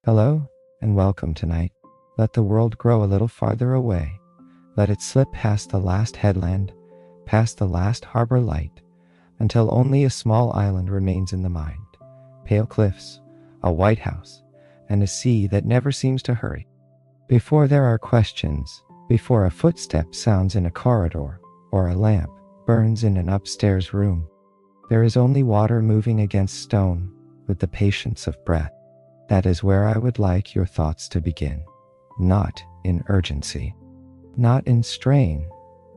Hello, and welcome tonight. Let the world grow a little farther away. Let it slip past the last headland, past the last harbor light, until only a small island remains in the mind. Pale cliffs, a white house, and a sea that never seems to hurry. Before there are questions, before a footstep sounds in a corridor, or a lamp burns in an upstairs room, there is only water moving against stone with the patience of breath. That is where I would like your thoughts to begin, not in urgency, not in strain,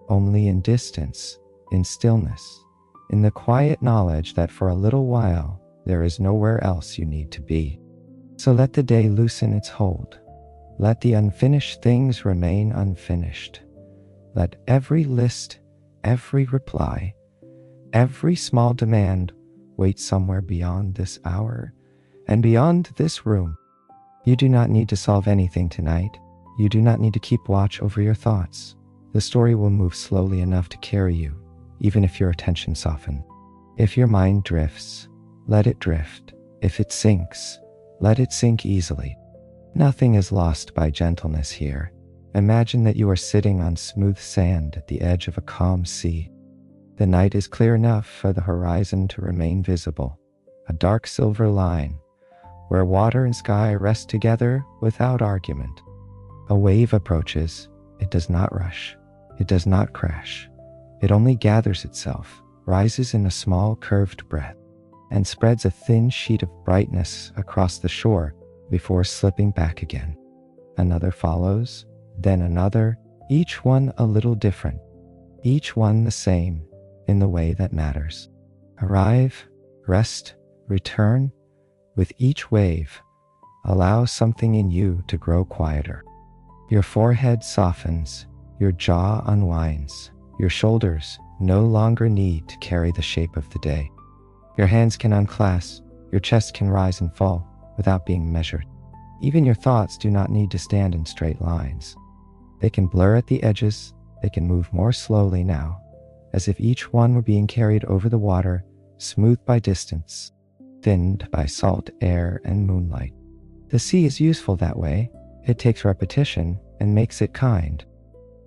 only in distance, in stillness, in the quiet knowledge that for a little while there is nowhere else you need to be. So let the day loosen its hold. Let the unfinished things remain unfinished. Let every list, every reply, every small demand wait somewhere beyond this hour and beyond this room. You do not need to solve anything tonight. You do not need to keep watch over your thoughts. The story will move slowly enough to carry you, even if your attention softens. If your mind drifts, let it drift. If it sinks, let it sink easily. Nothing is lost by gentleness here. Imagine that you are sitting on smooth sand at the edge of a calm sea. The night is clear enough for the horizon to remain visible, a dark silver line, where water and sky rest together without argument. A wave approaches. It does not rush. It does not crash. It only gathers itself, rises in a small curved breath, and spreads a thin sheet of brightness across the shore before slipping back again. Another follows, then another, each one a little different, each one the same in the way that matters. Arrive, rest, return. With each wave, allow something in you to grow quieter. Your forehead softens, your jaw unwinds, your shoulders no longer need to carry the shape of the day. Your hands can unclasp, your chest can rise and fall without being measured. Even your thoughts do not need to stand in straight lines. They can blur at the edges, they can move more slowly now, as if each one were being carried over the water, smoothed by distance, thinned by salt air and moonlight. The sea is useful that way. It takes repetition and makes it kind.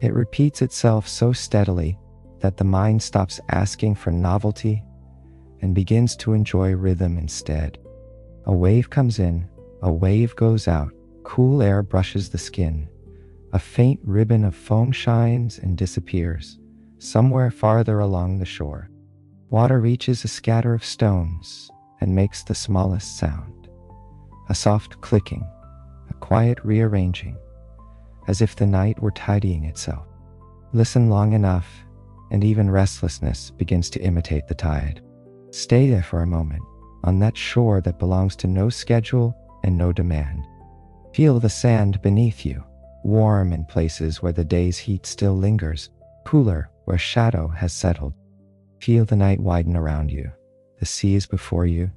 It repeats itself so steadily that the mind stops asking for novelty and begins to enjoy rhythm instead. A wave comes in, a wave goes out, cool air brushes the skin. A faint ribbon of foam shines and disappears, somewhere farther along the shore. Water reaches a scatter of stones and makes the smallest sound. A soft clicking, a quiet rearranging, as if the night were tidying itself. Listen long enough, and even restlessness begins to imitate the tide. Stay there for a moment, on that shore that belongs to no schedule and no demand. Feel the sand beneath you, warm in places where the day's heat still lingers, cooler where shadow has settled. Feel the night widen around you. The sea is before you,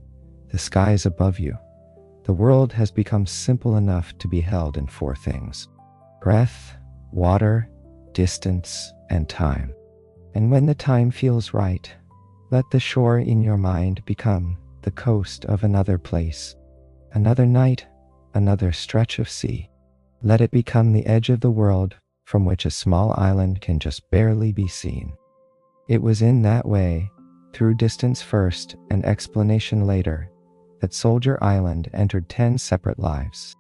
the sky is above you. The world has become simple enough to be held in four things: breath, water, distance, and time. And when the time feels right, let the shore in your mind become the coast of another place, another night, another stretch of sea. Let it become the edge of the world from which a small island can just barely be seen. It was in that way, through distance first and explanation later, that Soldier Island entered 10 separate lives.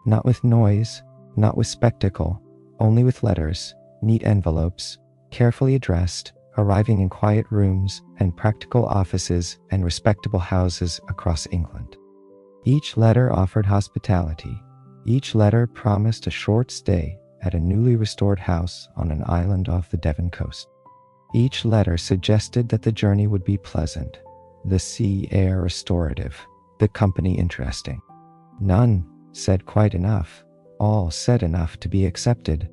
Not with noise, not with spectacle, only with letters, neat envelopes, carefully addressed, arriving in quiet rooms and practical offices and respectable houses across England. Each letter offered hospitality. Each letter promised a short stay at a newly restored house on an island off the Devon coast. Each letter suggested that the journey would be pleasant, the sea air restorative, the company interesting. None said quite enough, all said enough to be accepted.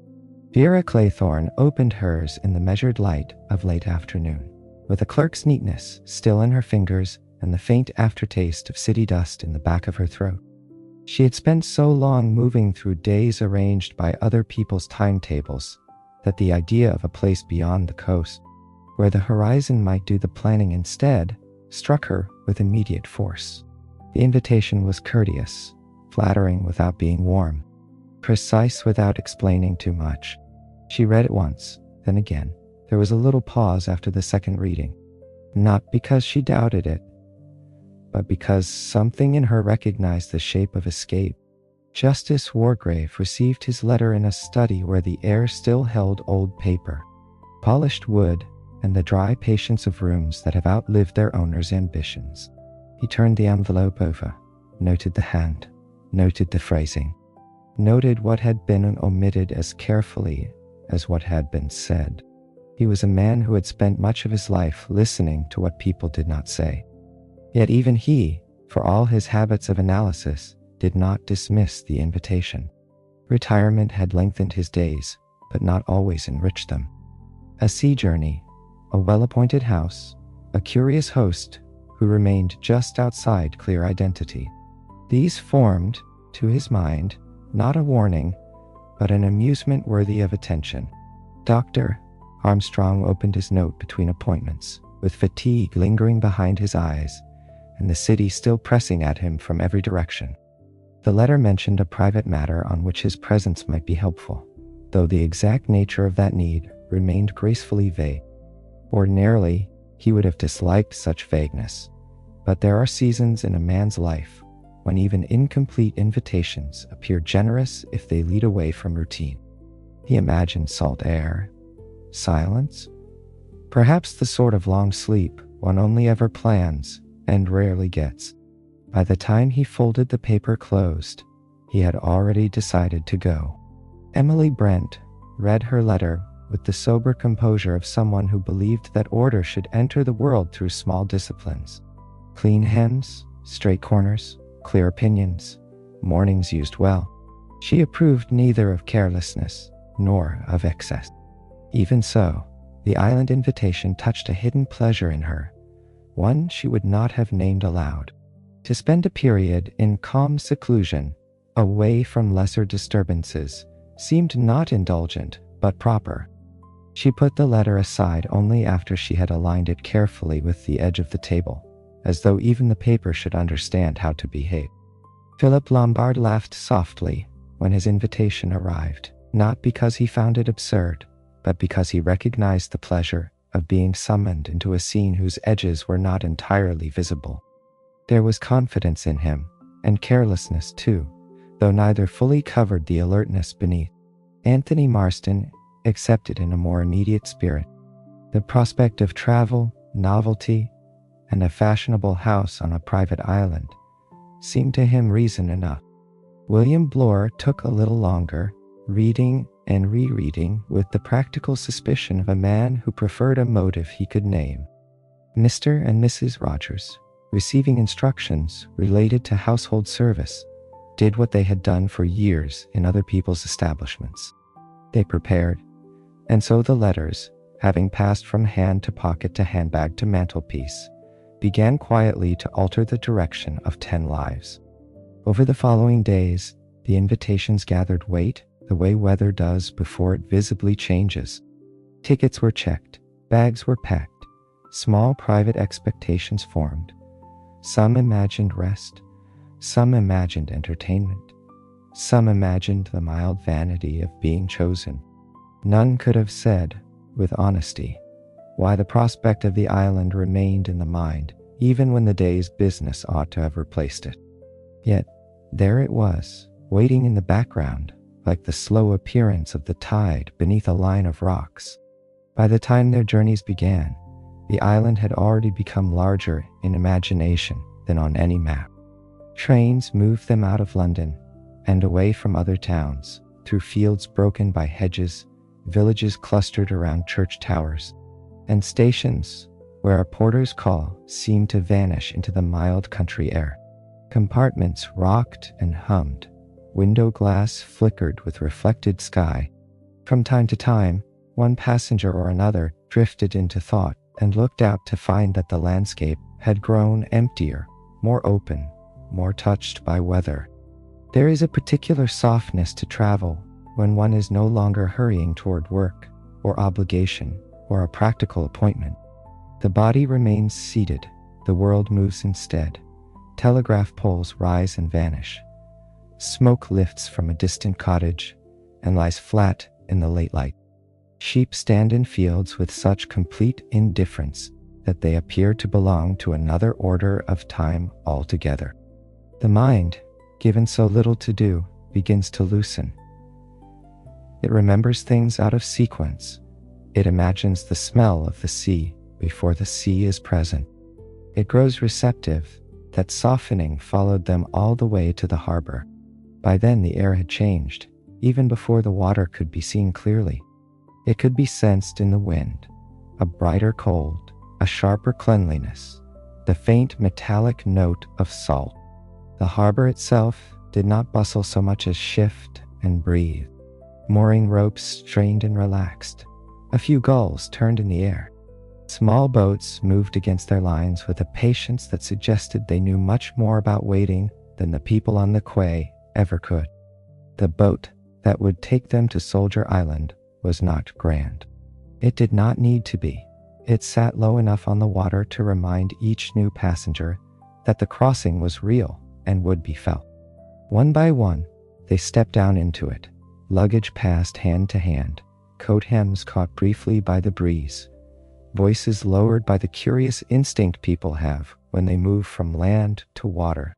Vera Claythorne opened hers in the measured light of late afternoon, with a clerk's neatness still in her fingers and the faint aftertaste of city dust in the back of her throat. She had spent so long moving through days arranged by other people's timetables that the idea of a place beyond the coast, where the horizon might do the planning instead, struck her with immediate force. The invitation was courteous, flattering without being warm, precise without explaining too much. She read it once, then again. There was a little pause after the second reading, not because she doubted it, but because something in her recognized the shape of escape. Justice Wargrave received his letter in a study where the air still held old paper, polished wood, and the dry patience of rooms that have outlived their owner's ambitions. He turned the envelope over, noted the hand, noted the phrasing, noted what had been omitted as carefully as what had been said. He was a man who had spent much of his life listening to what people did not say. Yet even he, for all his habits of analysis, did not dismiss the invitation. Retirement had lengthened his days, but not always enriched them. A sea journey, a well-appointed house, a curious host who remained just outside clear identity. These formed, to his mind, not a warning, but an amusement worthy of attention. Dr. Armstrong opened his note between appointments, with fatigue lingering behind his eyes, and the city still pressing at him from every direction. The letter mentioned a private matter on which his presence might be helpful, though the exact nature of that need remained gracefully vague. Ordinarily, he would have disliked such vagueness, but there are seasons in a man's life when even incomplete invitations appear generous if they lead away from routine. He imagined salt air, silence, perhaps the sort of long sleep one only ever plans and rarely gets. By the time he folded the paper closed, he had already decided to go. Emily Brent read her letter with the sober composure of someone who believed that order should enter the world through small disciplines. Clean hems, straight corners, clear opinions, mornings used well. She approved neither of carelessness nor of excess. Even so, the island invitation touched a hidden pleasure in her, one she would not have named aloud. To spend a period in calm seclusion, away from lesser disturbances, seemed not indulgent, but proper. She put the letter aside only after she had aligned it carefully with the edge of the table, as though even the paper should understand how to behave. Philip Lombard laughed softly when his invitation arrived, not because he found it absurd, but because he recognized the pleasure of being summoned into a scene whose edges were not entirely visible. There was confidence in him, and carelessness too, though neither fully covered the alertness beneath. Anthony Marston accepted in a more immediate spirit. The prospect of travel, novelty, and a fashionable house on a private island seemed to him reason enough. William Blore took a little longer, reading and rereading with the practical suspicion of a man who preferred a motive he could name. Mr. and Mrs. Rogers, receiving instructions related to household service, did what they had done for years in other people's establishments. They prepared, and so the letters, having passed from hand to pocket to handbag to mantelpiece, began quietly to alter the direction of 10 lives. Over the following days, the invitations gathered weight the way weather does before it visibly changes. Tickets were checked, bags were packed, small private expectations formed. Some imagined rest, some imagined entertainment, some imagined the mild vanity of being chosen. None could have said, with honesty, why the prospect of the island remained in the mind, even when the day's business ought to have replaced it. Yet, there it was, waiting in the background, like the slow appearance of the tide beneath a line of rocks. By the time their journeys began, the island had already become larger in imagination than on any map. Trains moved them out of London and away from other towns, through fields broken by hedges, villages clustered around church towers, and stations where a porter's call seemed to vanish into the mild country air. Compartments rocked and hummed. Window glass flickered with reflected sky. From time to time, one passenger or another drifted into thought and looked out to find that the landscape had grown emptier, more open, more touched by weather. There is a particular softness to travel when one is no longer hurrying toward work, or obligation, or a practical appointment. The body remains seated, the world moves instead. Telegraph poles rise and vanish. Smoke lifts from a distant cottage and lies flat in the late light. Sheep stand in fields with such complete indifference that they appear to belong to another order of time altogether. The mind, given so little to do, begins to loosen. It remembers things out of sequence. It imagines the smell of the sea before the sea is present. It grows receptive. That softening followed them all the way to the harbor. By then the air had changed, even before the water could be seen clearly. It could be sensed in the wind, a brighter cold, a sharper cleanliness, the faint metallic note of salt. The harbor itself did not bustle so much as shift and breathe. Mooring ropes strained and relaxed. A few gulls turned in the air. Small boats moved against their lines with a patience that suggested they knew much more about waiting than the people on the quay ever could. The boat that would take them to Soldier Island was not grand. It did not need to be. It sat low enough on the water to remind each new passenger that the crossing was real and would be felt. One by one, they stepped down into it. Luggage passed hand to hand, coat hems caught briefly by the breeze, voices lowered by the curious instinct people have when they move from land to water.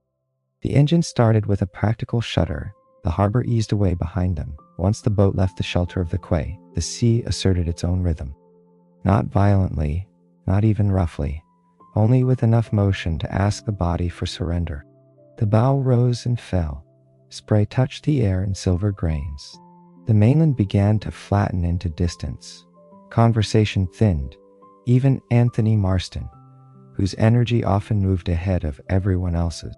The engine started with a practical shudder. The harbor eased away behind them. Once the boat left the shelter of the quay, the sea asserted its own rhythm. Not violently, not even roughly, only with enough motion to ask the body for surrender. The bow rose and fell. Spray touched the air in silver grains. The mainland began to flatten into distance. Conversation thinned. Even Anthony Marston, whose energy often moved ahead of everyone else's,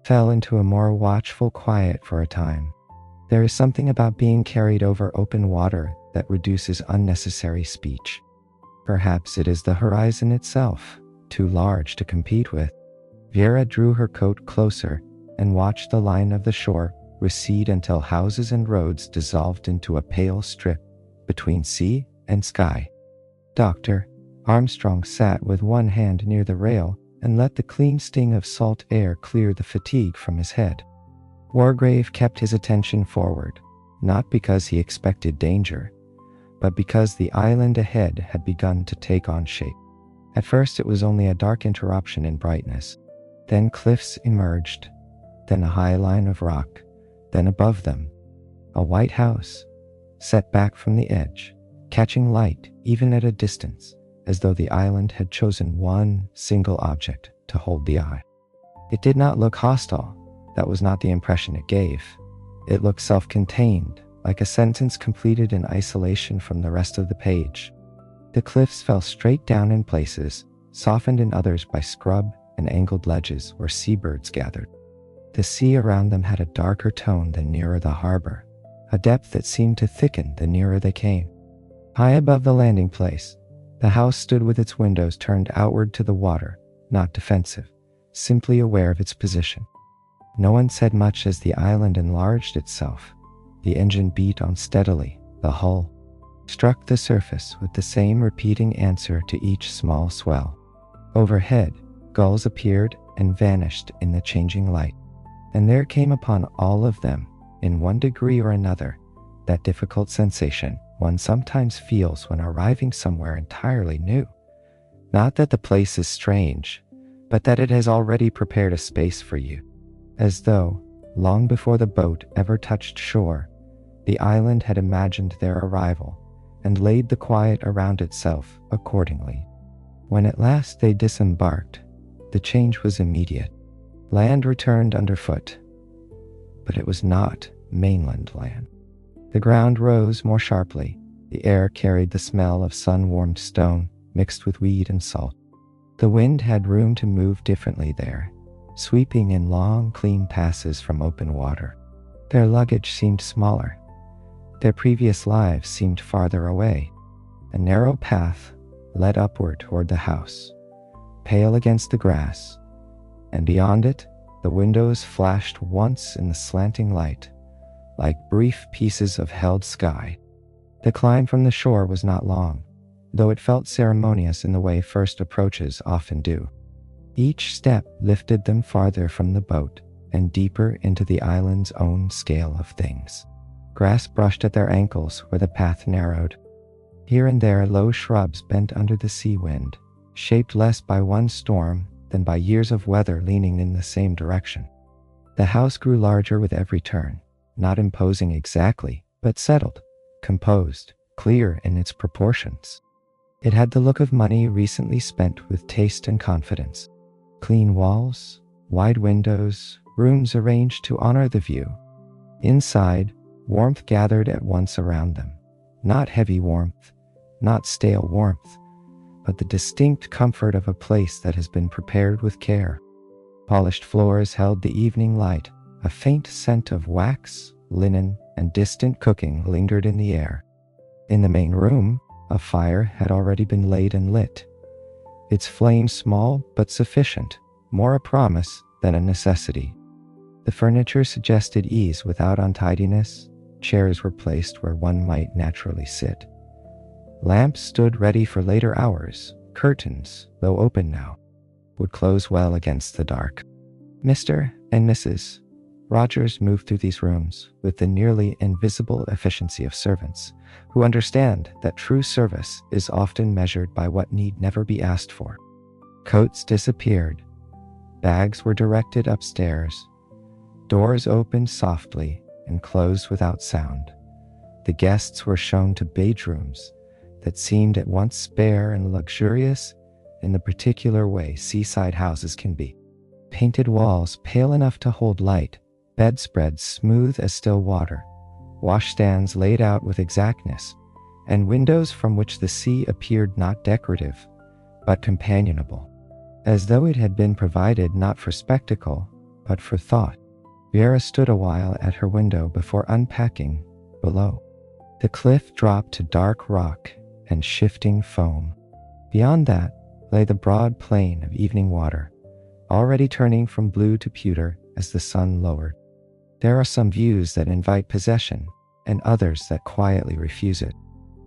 fell into a more watchful quiet for a time. There is something about being carried over open water that reduces unnecessary speech. Perhaps it is the horizon itself, too large to compete with. Vera drew her coat closer and watched the line of the shore recede until houses and roads dissolved into a pale strip between sea and sky. Dr. Armstrong sat with one hand near the rail and let the clean sting of salt air clear the fatigue from his head. Wargrave kept his attention forward, not because he expected danger, but because the island ahead had begun to take on shape. At first it was only a dark interruption in brightness. Then cliffs emerged, then a high line of rock, then above them, a white house, set back from the edge, catching light even at a distance, as though the island had chosen one single object to hold the eye. It did not look hostile. That was not the impression it gave. It looked self-contained, like a sentence completed in isolation from the rest of the page. The cliffs fell straight down in places, softened in others by scrub and angled ledges where seabirds gathered. The sea around them had a darker tone than nearer the harbor, a depth that seemed to thicken the nearer they came. High above the landing place, the house stood with its windows turned outward to the water, not defensive, simply aware of its position. No one said much as the island enlarged itself. The engine beat on steadily. The hull struck the surface with the same repeating answer to each small swell. Overhead, gulls appeared and vanished in the changing light. And there came upon all of them, in one degree or another, that difficult sensation one sometimes feels when arriving somewhere entirely new. Not that the place is strange, but that it has already prepared a space for you. As though, long before the boat ever touched shore, the island had imagined their arrival and laid the quiet around itself accordingly. When at last they disembarked, the change was immediate. Land returned underfoot, but it was not mainland land. The ground rose more sharply. The air carried the smell of sun-warmed stone mixed with weed and salt. The wind had room to move differently there, sweeping in long, clean passes from open water. Their luggage seemed smaller. Their previous lives seemed farther away. A narrow path led upward toward the house, pale against the grass, and beyond it, the windows flashed once in the slanting light, like brief pieces of held sky. The climb from the shore was not long, though it felt ceremonious in the way first approaches often do. Each step lifted them farther from the boat, and deeper into the island's own scale of things. Grass brushed at their ankles where the path narrowed. Here and there, low shrubs bent under the sea wind, shaped less by one storm than by years of weather leaning in the same direction. The house grew larger with every turn, not imposing exactly, but settled, composed, clear in its proportions. It had the look of money recently spent with taste and confidence. Clean walls, wide windows, rooms arranged to honor the view. Inside, warmth gathered at once around them. Not heavy warmth, not stale warmth, but the distinct comfort of a place that has been prepared with care. Polished floors held the evening light. A faint scent of wax, linen, and distant cooking lingered in the air. In the main room, a fire had already been laid and lit. Its flame small but sufficient, more a promise than a necessity. The furniture suggested ease without untidiness. Chairs were placed where one might naturally sit. Lamps stood ready for later hours. Curtains, though open now, would close well against the dark. Mr. and Mrs. Rogers moved through these rooms with the nearly invisible efficiency of servants, who understand that true service is often measured by what need never be asked for. Coats disappeared. Bags were directed upstairs. Doors opened softly and closed without sound. The guests were shown to bedrooms that seemed at once spare and luxurious in the particular way seaside houses can be. Painted walls pale enough to hold light, bedspreads smooth as still water, washstands laid out with exactness, and windows from which the sea appeared not decorative, but companionable, as though it had been provided not for spectacle, but for thought. Vera stood a while at her window before unpacking below. The cliff dropped to dark rock and shifting foam. Beyond that lay the broad plain of evening water, already turning from blue to pewter as the sun lowered. There are some views that invite possession, and others that quietly refuse it.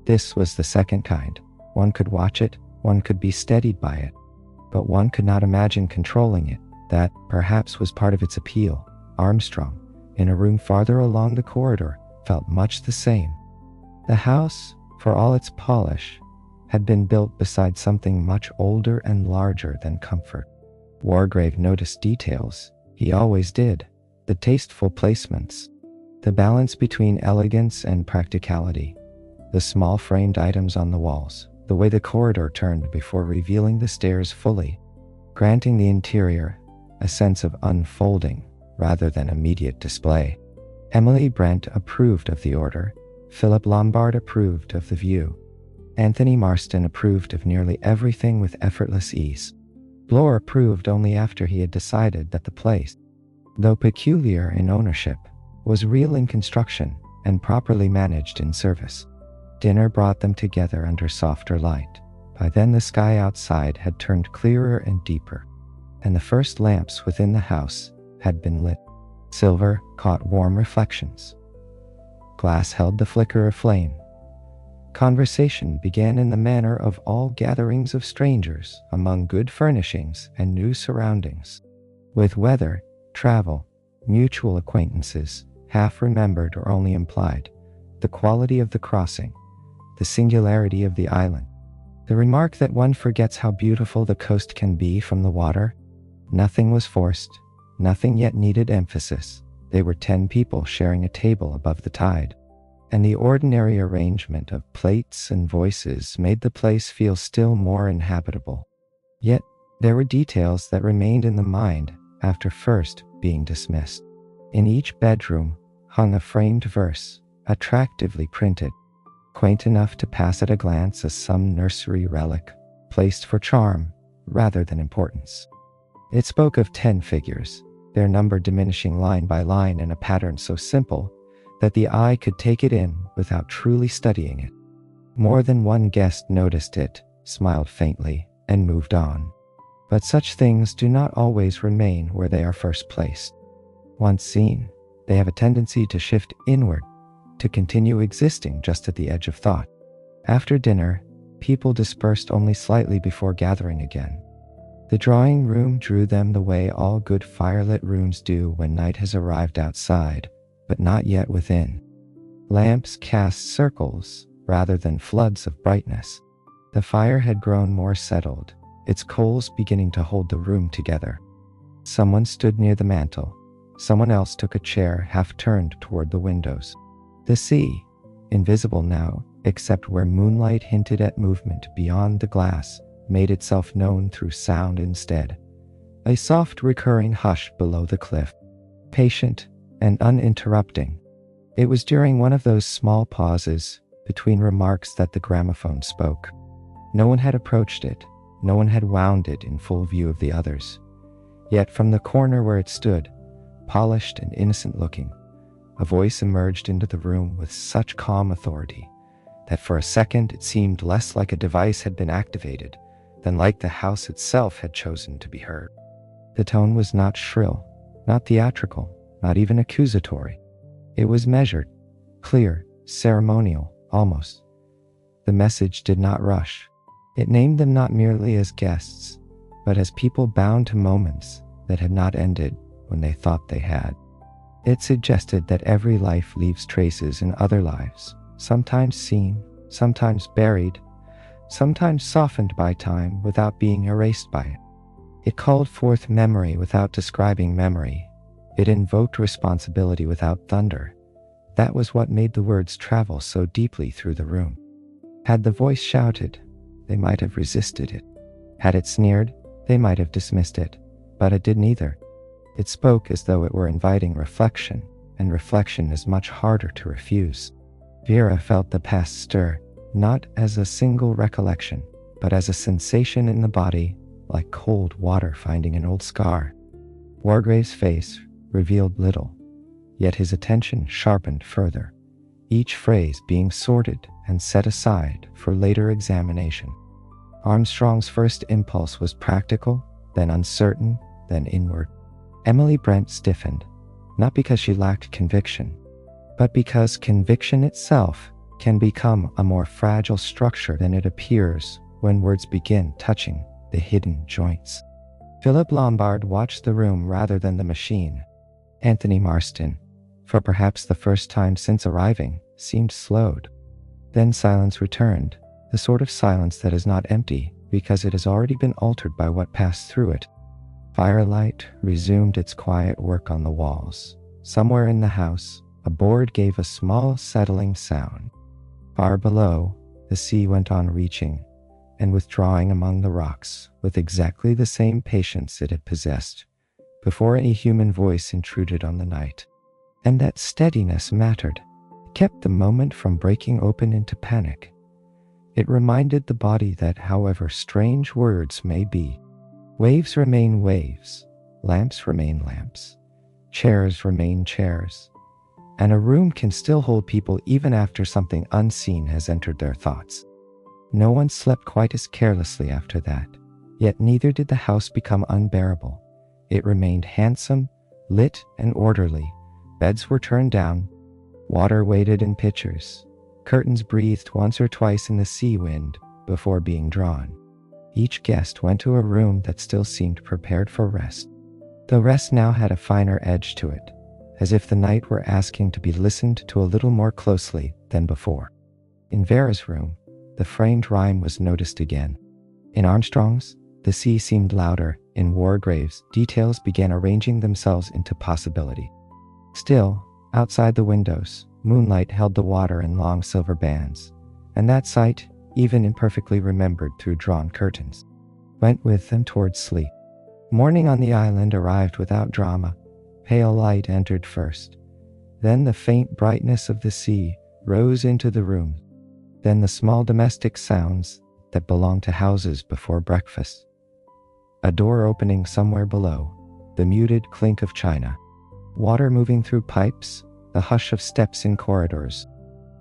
This was the second kind. One could watch it, one could be steadied by it, but one could not imagine controlling it. That, perhaps, was part of its appeal. Armstrong, in a room farther along the corridor, felt much the same. The house, for all its polish, had been built beside something much older and larger than comfort. Wargrave noticed details. He always did. The tasteful placements, the balance between elegance and practicality, the small framed items on the walls, the way the corridor turned before revealing the stairs fully, granting the interior a sense of unfolding rather than immediate display. Emily Brent approved of the order. Philip Lombard approved of the view. Anthony Marston approved of nearly everything with effortless ease. Blore approved only after he had decided that the place, though peculiar in ownership, was real in construction and properly managed in service. Dinner brought them together under softer light. By then the sky outside had turned clearer and deeper, and the first lamps within the house had been lit. Silver caught warm reflections. Glass held the flicker of flame. Conversation began in the manner of all gatherings of strangers among good furnishings and new surroundings. With weather, travel, mutual acquaintances, half remembered or only implied, the quality of the crossing, the singularity of the island, the remark that one forgets how beautiful the coast can be from the water. Nothing was forced, nothing yet needed emphasis. They were 10 people sharing a table above the tide, and the ordinary arrangement of plates and voices made the place feel still more inhabitable. Yet there were details that remained in the mind after first being dismissed. In each bedroom hung a framed verse, attractively printed, quaint enough to pass at a glance as some nursery relic, placed for charm rather than importance. It spoke of 10 figures, their number diminishing line by line in a pattern so simple that the eye could take it in without truly studying it. More than one guest noticed it, smiled faintly, and moved on. But such things do not always remain where they are first placed. Once seen, they have a tendency to shift inward, to continue existing just at the edge of thought. After dinner, people dispersed only slightly before gathering again. The drawing room drew them the way all good firelit rooms do when night has arrived outside, but not yet within. Lamps cast circles rather than floods of brightness. The fire had grown more settled, its coals beginning to hold the room together. Someone stood near the mantel. Someone else took a chair half turned toward the windows. The sea, invisible now, except where moonlight hinted at movement beyond the glass, made itself known through sound instead. A soft recurring hush below the cliff, patient and uninterrupting. It was during one of those small pauses between remarks that the gramophone spoke. No one had approached it, no one had wound it in full view of the others. Yet from the corner where it stood, polished and innocent looking, a voice emerged into the room with such calm authority that for a second it seemed less like a device had been activated than like the house itself had chosen to be heard. The tone was not shrill, not theatrical, not even accusatory. It was measured, clear, ceremonial, almost. The message did not rush. It named them not merely as guests, but as people bound to moments that had not ended when they thought they had. It suggested that every life leaves traces in other lives, sometimes seen, sometimes buried, sometimes softened by time without being erased by it. It called forth memory without describing memory. It invoked responsibility without thunder. That was what made the words travel so deeply through the room. Had the voice shouted, they might have resisted it. Had it sneered, they might have dismissed it. But it did neither. It spoke as though it were inviting reflection, and reflection is much harder to refuse. Vera felt the past stir, not as a single recollection, but as a sensation in the body, like cold water finding an old scar. Wargrave's face revealed little, yet his attention sharpened further, each phrase being sorted and set aside for later examination. Armstrong's first impulse was practical, then uncertain, then inward. Emily Brent stiffened, not because she lacked conviction, but because conviction itself can become a more fragile structure than it appears when words begin touching the hidden joints. Philip Lombard watched the room rather than the machine. Anthony Marston, for perhaps the first time since arriving, seemed slowed. Then silence returned, the sort of silence that is not empty because it has already been altered by what passed through it. Firelight resumed its quiet work on the walls. Somewhere in the house, a board gave a small settling sound. Far below, the sea went on reaching and withdrawing among the rocks with exactly the same patience it had possessed before any human voice intruded on the night. And that steadiness mattered. It kept the moment from breaking open into panic. It reminded the body that however strange words may be, waves remain waves, lamps remain lamps, chairs remain chairs, and a room can still hold people even after something unseen has entered their thoughts. No one slept quite as carelessly after that, yet neither did the house become unbearable. It remained handsome, lit, and orderly. Beds were turned down, water waited in pitchers, curtains breathed once or twice in the sea wind before being drawn. Each guest went to a room that still seemed prepared for rest. The rest now had a finer edge to it, as if the night were asking to be listened to a little more closely than before. In Vera's room, the framed rhyme was noticed again. In Armstrong's, the sea seemed louder. In Wargrave's, details began arranging themselves into possibility. Still, outside the windows, moonlight held the water in long silver bands, and that sight, even imperfectly remembered through drawn curtains, went with them towards sleep. Morning on the island arrived without drama. Pale light entered first. Then the faint brightness of the sea rose into the room. Then the small domestic sounds that belong to houses before breakfast. A door opening somewhere below, the muted clink of china, water moving through pipes, the hush of steps in corridors.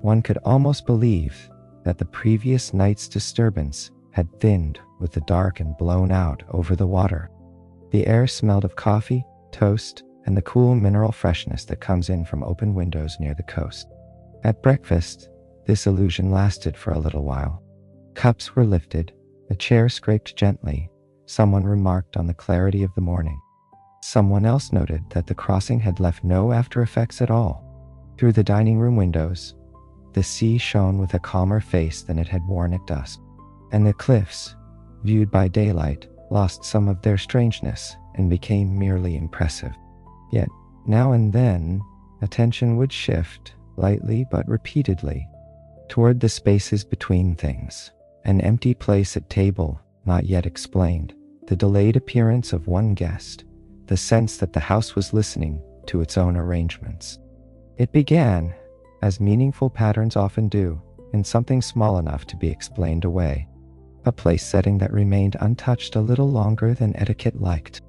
One could almost believe that the previous night's disturbance had thinned with the dark and blown out over the water. The air smelled of coffee, toast, and the cool mineral freshness that comes in from open windows near the coast. At breakfast, this illusion lasted for a little while. Cups were lifted, a chair scraped gently, Someone remarked on the clarity of the morning. Someone else noted that the crossing had left no after effects at all. Through the dining room windows, the sea shone with a calmer face than it had worn at dusk, and the cliffs, viewed by daylight, lost some of their strangeness and became merely impressive. Yet, now and then, attention would shift, lightly but repeatedly, toward the spaces between things. An empty place at table, not yet explained, the delayed appearance of one guest, the sense that the house was listening to its own arrangements. It began, as meaningful patterns often do, in something small enough to be explained away. A place setting that remained untouched a little longer than etiquette liked.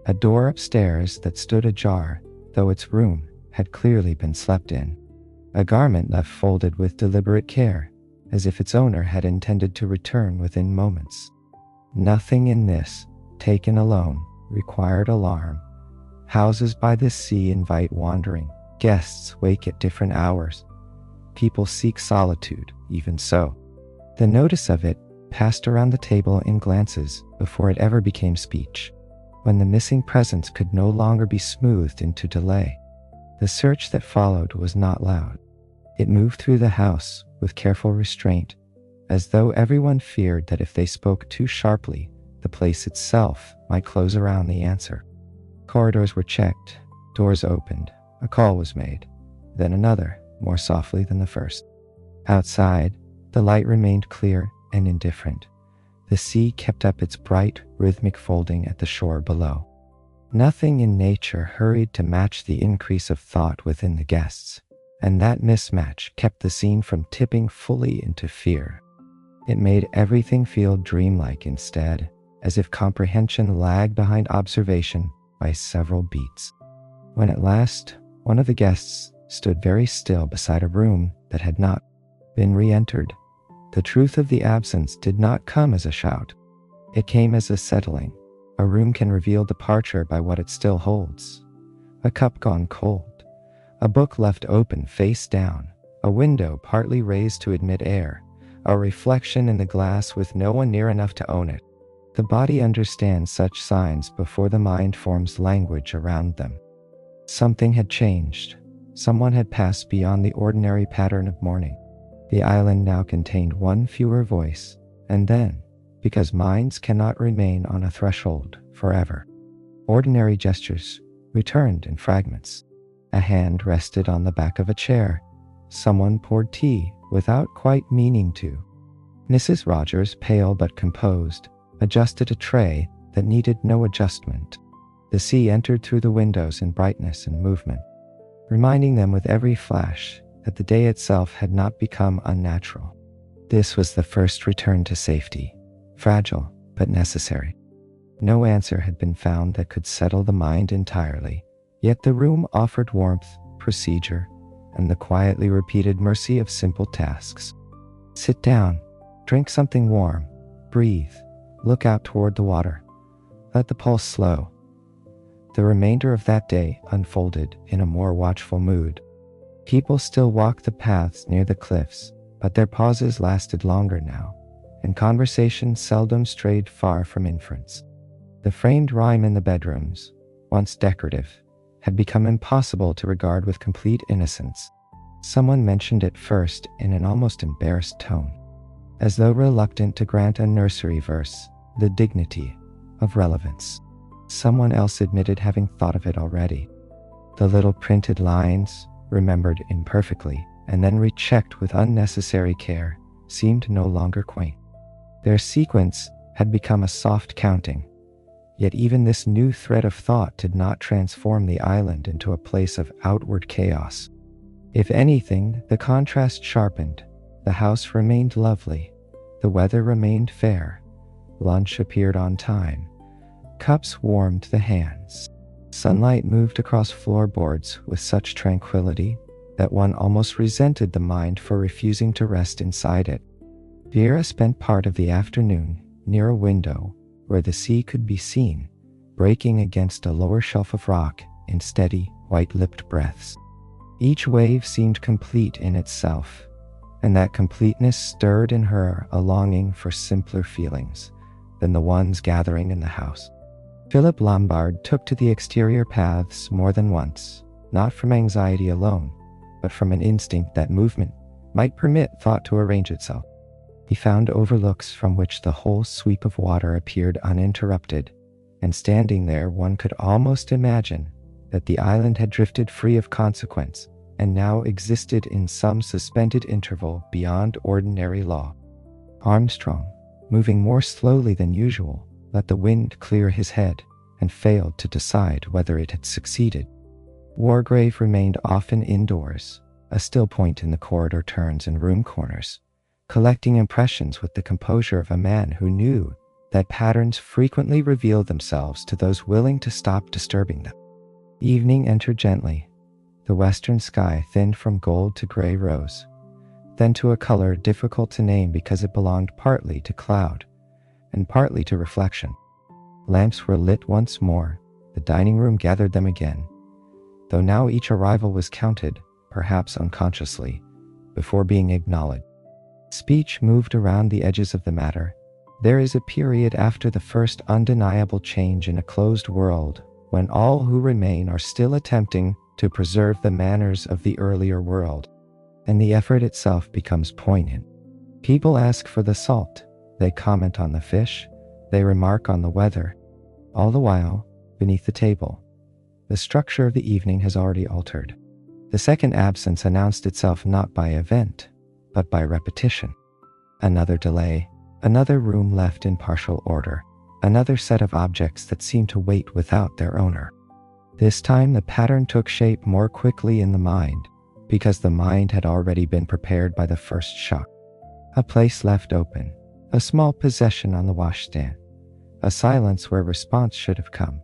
A door upstairs that stood ajar, though its room had clearly been slept in. A garment left folded with deliberate care, as if its owner had intended to return within moments. Nothing in this, taken alone, required alarm. Houses by the sea invite wandering. Guests wake at different hours. People seek solitude, even so. The notice of it passed around the table in glances before it ever became speech, when the missing presence could no longer be smoothed into delay. The search that followed was not loud. It moved through the house with careful restraint, as though everyone feared that if they spoke too sharply, the place itself might close around the answer. Corridors were checked, doors opened, a call was made, then another, more softly than the first. Outside, the light remained clear and indifferent. The sea kept up its bright, rhythmic folding at the shore below. Nothing in nature hurried to match the increase of thought within the guests, and that mismatch kept the scene from tipping fully into fear. It made everything feel dreamlike instead, as if comprehension lagged behind observation by several beats. When at last, one of the guests stood very still beside a room that had not been re-entered, the truth of the absence did not come as a shout. It came as a settling. A room can reveal departure by what it still holds. A cup gone cold, a book left open face down, a window partly raised to admit air, a reflection in the glass with no one near enough to own it. The body understands such signs before the mind forms language around them. Something had changed. Someone had passed beyond the ordinary pattern of mourning. The island now contained one fewer voice, and then, because minds cannot remain on a threshold forever, ordinary gestures returned in fragments. A hand rested on the back of a chair. Someone poured tea without quite meaning to. Mrs. Rogers, pale but composed, adjusted a tray that needed no adjustment. The sea entered through the windows in brightness and movement, reminding them with every flash that the day itself had not become unnatural. This was the first return to safety, fragile but necessary. No answer had been found that could settle the mind entirely, yet the room offered warmth, procedure, and the quietly repeated mercy of simple tasks. Sit down, drink something warm, breathe, look out toward the water, let the pulse slow. The remainder of that day unfolded in a more watchful mood. People still walked the paths near the cliffs, but their pauses lasted longer now, and conversation seldom strayed far from inference. The framed rhyme in the bedrooms, once decorative, had become impossible to regard with complete innocence. Someone mentioned it first in an almost embarrassed tone, as though reluctant to grant a nursery verse the dignity of relevance. Someone else admitted having thought of it already. The little printed lines, remembered imperfectly and then rechecked with unnecessary care, seemed no longer quaint. Their sequence had become a soft counting, yet even this new thread of thought did not transform the island into a place of outward chaos. If anything, the contrast sharpened. The house remained lovely, the weather remained fair, lunch appeared on time, cups warmed the hands. Sunlight moved across floorboards with such tranquility that one almost resented the mind for refusing to rest inside it. Vera spent part of the afternoon near a window where the sea could be seen, breaking against a lower shelf of rock in steady, white-lipped breaths. Each wave seemed complete in itself, and that completeness stirred in her a longing for simpler feelings, than the ones gathering in the house. Philip Lombard took to the exterior paths more than once, not from anxiety alone, but from an instinct that movement might permit thought to arrange itself. He found overlooks from which the whole sweep of water appeared uninterrupted, and standing there one could almost imagine that the island had drifted free of consequence and now existed in some suspended interval beyond ordinary law. Armstrong, moving more slowly than usual, let the wind clear his head and failed to decide whether it had succeeded. Wargrave remained often indoors, a still point in the corridor turns and room corners, collecting impressions with the composure of a man who knew that patterns frequently reveal themselves to those willing to stop disturbing them. Evening entered gently. The western sky thinned from gold to gray rose, then to a color difficult to name because it belonged partly to cloud and partly to reflection. Lamps were lit once more. The dining room gathered them again, though now each arrival was counted, perhaps unconsciously, before being acknowledged. Speech moved around the edges of the matter. There is a period after the first undeniable change in a closed world when all who remain are still attempting to preserve the manners of the earlier world, and the effort itself becomes poignant. People ask for the salt, they comment on the fish, they remark on the weather. All the while, beneath the table, the structure of the evening has already altered. The second absence announced itself not by event, but by repetition. Another delay, another room left in partial order, another set of objects that seemed to wait without their owner. This time the pattern took shape more quickly in the mind, because the mind had already been prepared by the first shock. A place left open, a small possession on the washstand, a silence where response should have come.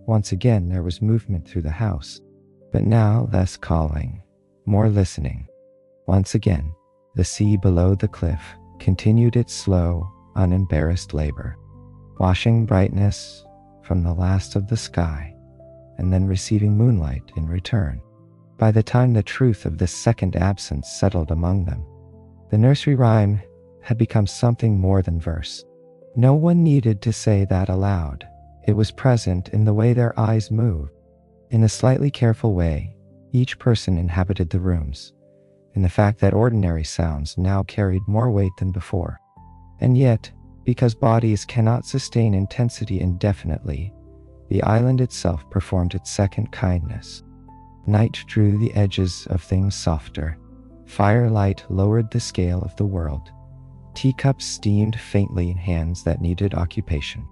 Once again there was movement through the house, but now less calling, more listening. Once again, the sea below the cliff continued its slow, unembarrassed labor, washing brightness from the last of the sky, and then receiving moonlight in return. By the time the truth of this second absence settled among them, the nursery rhyme had become something more than verse. No one needed to say that aloud. It was present in the way their eyes moved. In a slightly careful way, each person inhabited the rooms, in the fact that ordinary sounds now carried more weight than before. And yet, because bodies cannot sustain intensity indefinitely, the island itself performed its second kindness. Night drew the edges of things softer. Firelight lowered the scale of the world. Teacups steamed faintly in hands that needed occupation.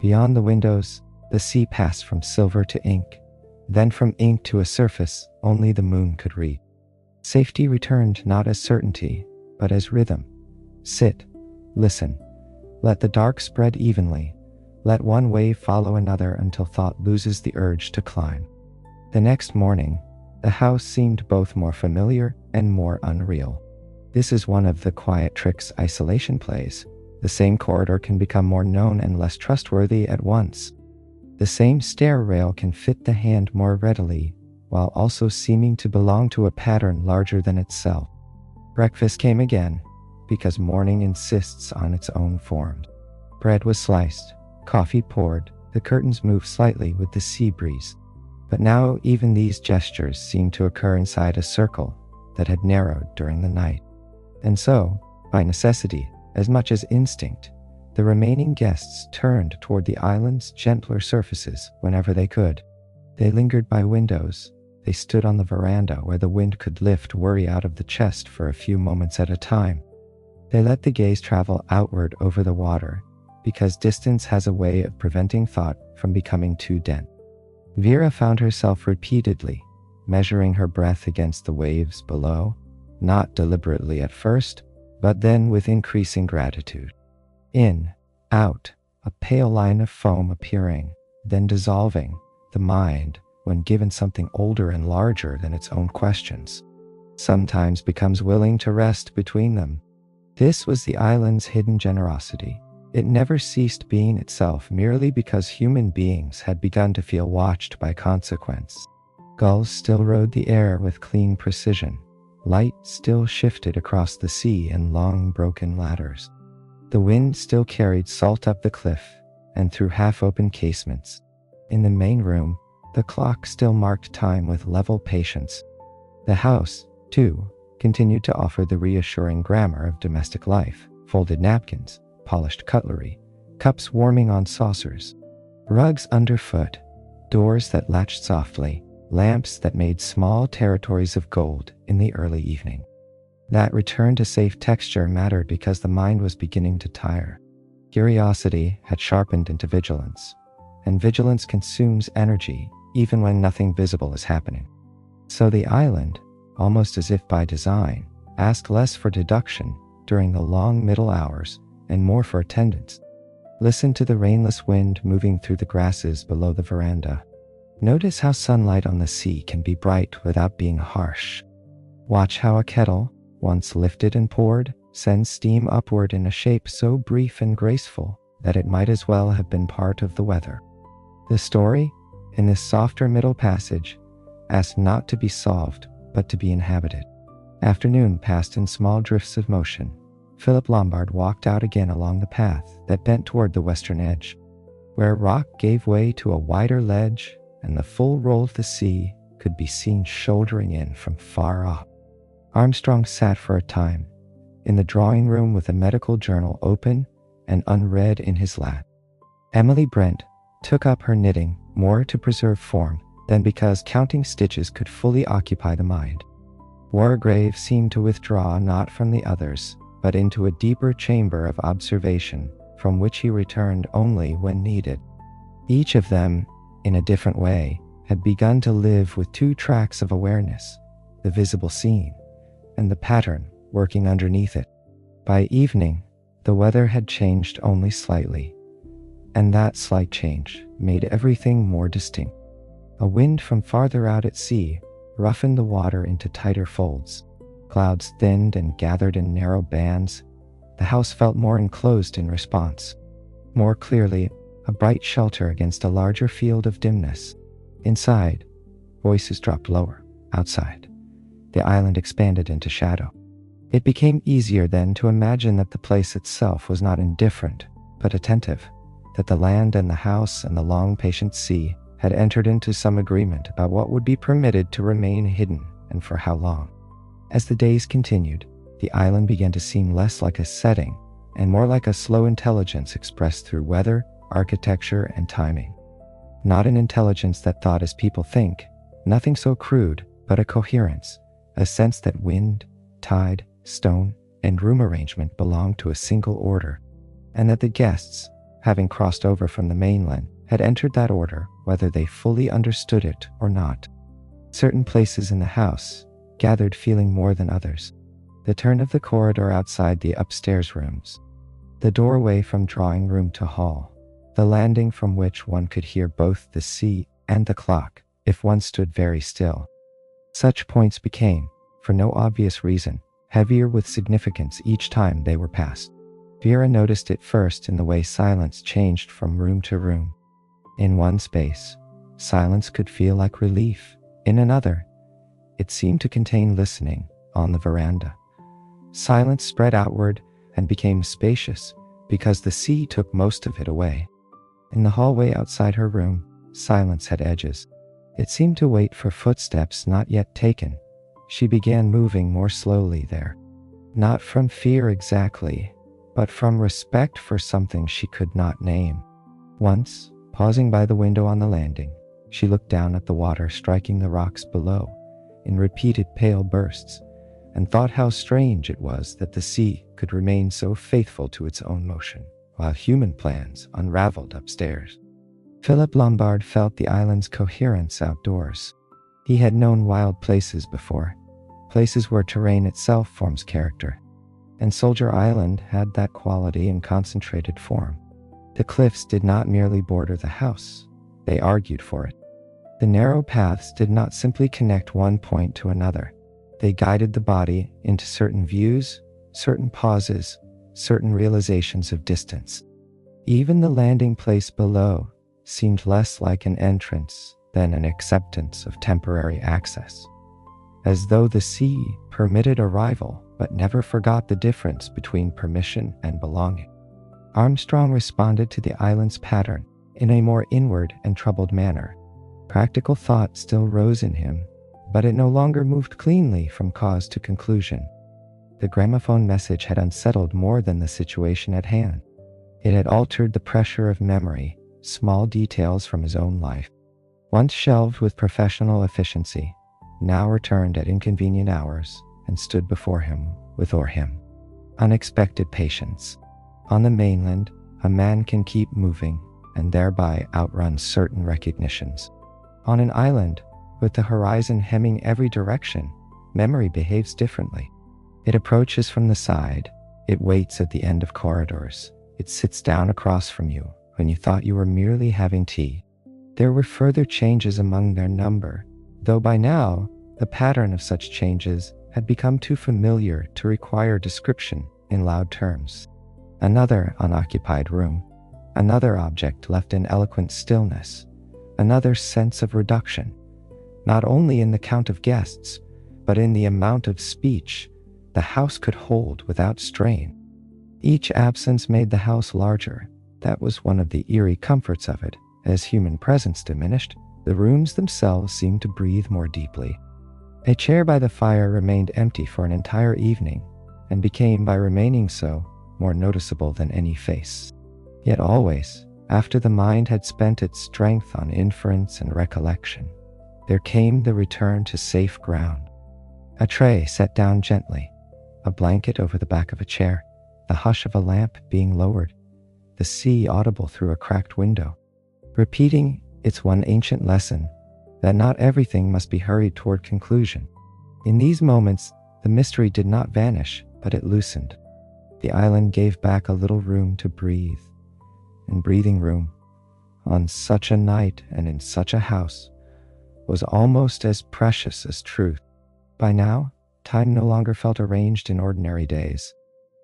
Beyond the windows, the sea passed from silver to ink, then from ink to a surface only the moon could read. Safety returned not as certainty, but as rhythm. Sit, listen, let the dark spread evenly, let one wave follow another until thought loses the urge to climb. The next morning, the house seemed both more familiar and more unreal. This is one of the quiet tricks isolation plays. The same corridor can become more known and less trustworthy at once. The same stair rail can fit the hand more readily, while also seeming to belong to a pattern larger than itself. Breakfast came again, because morning insists on its own forms. Bread was sliced, coffee poured, the curtains moved slightly with the sea breeze. But now even these gestures seemed to occur inside a circle that had narrowed during the night. And so, by necessity, as much as instinct, the remaining guests turned toward the island's gentler surfaces whenever they could. They lingered by windows. They stood on the veranda where the wind could lift worry out of the chest for a few moments at a time. They let the gaze travel outward over the water, because distance has a way of preventing thought from becoming too dense. Vera found herself repeatedly measuring her breath against the waves below, not deliberately at first, but then with increasing gratitude. In, out, a pale line of foam appearing, then dissolving, the mind, when given something older and larger than its own questions, sometimes becomes willing to rest between them. This was the island's hidden generosity. It never ceased being itself merely because human beings had begun to feel watched by consequence. Gulls still rode the air with clean precision. Light still shifted across the sea in long broken ladders. The wind still carried salt up the cliff and through half-open casements. In the main room, the clock still marked time with level patience. The house, too, continued to offer the reassuring grammar of domestic life: folded napkins, polished cutlery, cups warming on saucers, rugs underfoot, doors that latched softly, lamps that made small territories of gold in the early evening. That return to safe texture mattered because the mind was beginning to tire. Curiosity had sharpened into vigilance, and vigilance consumes energy even when nothing visible is happening. So the island, almost as if by design, asked less for deduction during the long middle hours and more for attendance. Listen to the rainless wind moving through the grasses below the veranda. Notice how sunlight on the sea can be bright without being harsh. Watch how a kettle, once lifted and poured, sends steam upward in a shape so brief and graceful that it might as well have been part of the weather. The story, in this softer middle passage, asked not to be solved, but to be inhabited. Afternoon passed in small drifts of motion. Philip Lombard walked out again along the path that bent toward the western edge, where rock gave way to a wider ledge and the full roll of the sea could be seen shouldering in from far off. Armstrong sat for a time in the drawing room with a medical journal open and unread in his lap. Emily Brent took up her knitting more to preserve form than because counting stitches could fully occupy the mind. Wargrave seemed to withdraw not from the others, but into a deeper chamber of observation from which he returned only when needed. Each of them, in a different way, had begun to live with two tracks of awareness: the visible scene and the pattern working underneath it. By evening, the weather had changed only slightly, and that slight change made everything more distinct. A wind from farther out at sea roughened the water into tighter folds. Clouds thinned and gathered in narrow bands. The house felt more enclosed in response, more clearly a bright shelter against a larger field of dimness. Inside, voices dropped lower. Outside, the island expanded into shadow. It became easier then to imagine that the place itself was not indifferent, but attentive, that the land and the house and the long patient sea had entered into some agreement about what would be permitted to remain hidden and for how long. As the days continued, the island began to seem less like a setting and more like a slow intelligence expressed through weather, architecture, and timing. Not an intelligence that thought as people think, nothing so crude, but a coherence, a sense that wind, tide, stone, and room arrangement belonged to a single order, and that the guests, having crossed over from the mainland, had entered that order whether they fully understood it or not. Certain places in the house gathered feeling more than others. The turn of the corridor outside the upstairs rooms, the doorway from drawing room to hall, the landing from which one could hear both the sea and the clock if one stood very still. Such points became, for no obvious reason, heavier with significance each time they were passed. Vera noticed it first in the way silence changed from room to room. In one space, silence could feel like relief. In another, it seemed to contain listening. On the veranda, silence spread outward and became spacious because the sea took most of it away. In the hallway outside her room, silence had edges. It seemed to wait for footsteps not yet taken. She began moving more slowly there, not from fear exactly, but from respect for something she could not name. Once, pausing by the window on the landing, she looked down at the water striking the rocks below in repeated pale bursts, and thought how strange it was that the sea could remain so faithful to its own motion, while human plans unraveled upstairs. Philip Lombard felt the island's coherence outdoors. He had known wild places before, places where terrain itself forms character, and Soldier Island had that quality in concentrated form. The cliffs did not merely border the house, they argued for it. The narrow paths did not simply connect one point to another. They guided the body into certain views, certain pauses, certain realizations of distance. Even the landing place below seemed less like an entrance than an acceptance of temporary access, as though the sea permitted arrival but never forgot the difference between permission and belonging. Armstrong responded to the island's pattern in a more inward and troubled manner. Practical thought still rose in him, but it no longer moved cleanly from cause to conclusion. The gramophone message had unsettled more than the situation at hand. It had altered the pressure of memory, small details from his own life, once shelved with professional efficiency, now returned at inconvenient hours and stood before him with unexpected patience. On the mainland, a man can keep moving and thereby outrun certain recognitions. On an island, with the horizon hemming every direction, memory behaves differently. It approaches from the side, it waits at the end of corridors, it sits down across from you when you thought you were merely having tea. There were further changes among their number, though by now, the pattern of such changes had become too familiar to require description in loud terms. Another unoccupied room, another object left in eloquent stillness, another sense of reduction, not only in the count of guests, but in the amount of speech the house could hold without strain. Each absence made the house larger. That was one of the eerie comforts of it. As human presence diminished, the rooms themselves seemed to breathe more deeply. A chair by the fire remained empty for an entire evening, and became, by remaining so, more noticeable than any face. Yet always, after the mind had spent its strength on inference and recollection, there came the return to safe ground. A tray set down gently, a blanket over the back of a chair, the hush of a lamp being lowered, the sea audible through a cracked window, repeating its one ancient lesson, that not everything must be hurried toward conclusion. In these moments, the mystery did not vanish, but it loosened. The island gave back a little room to breathe, and breathing room, on such a night and in such a house, was almost as precious as truth. By now, time no longer felt arranged in ordinary days.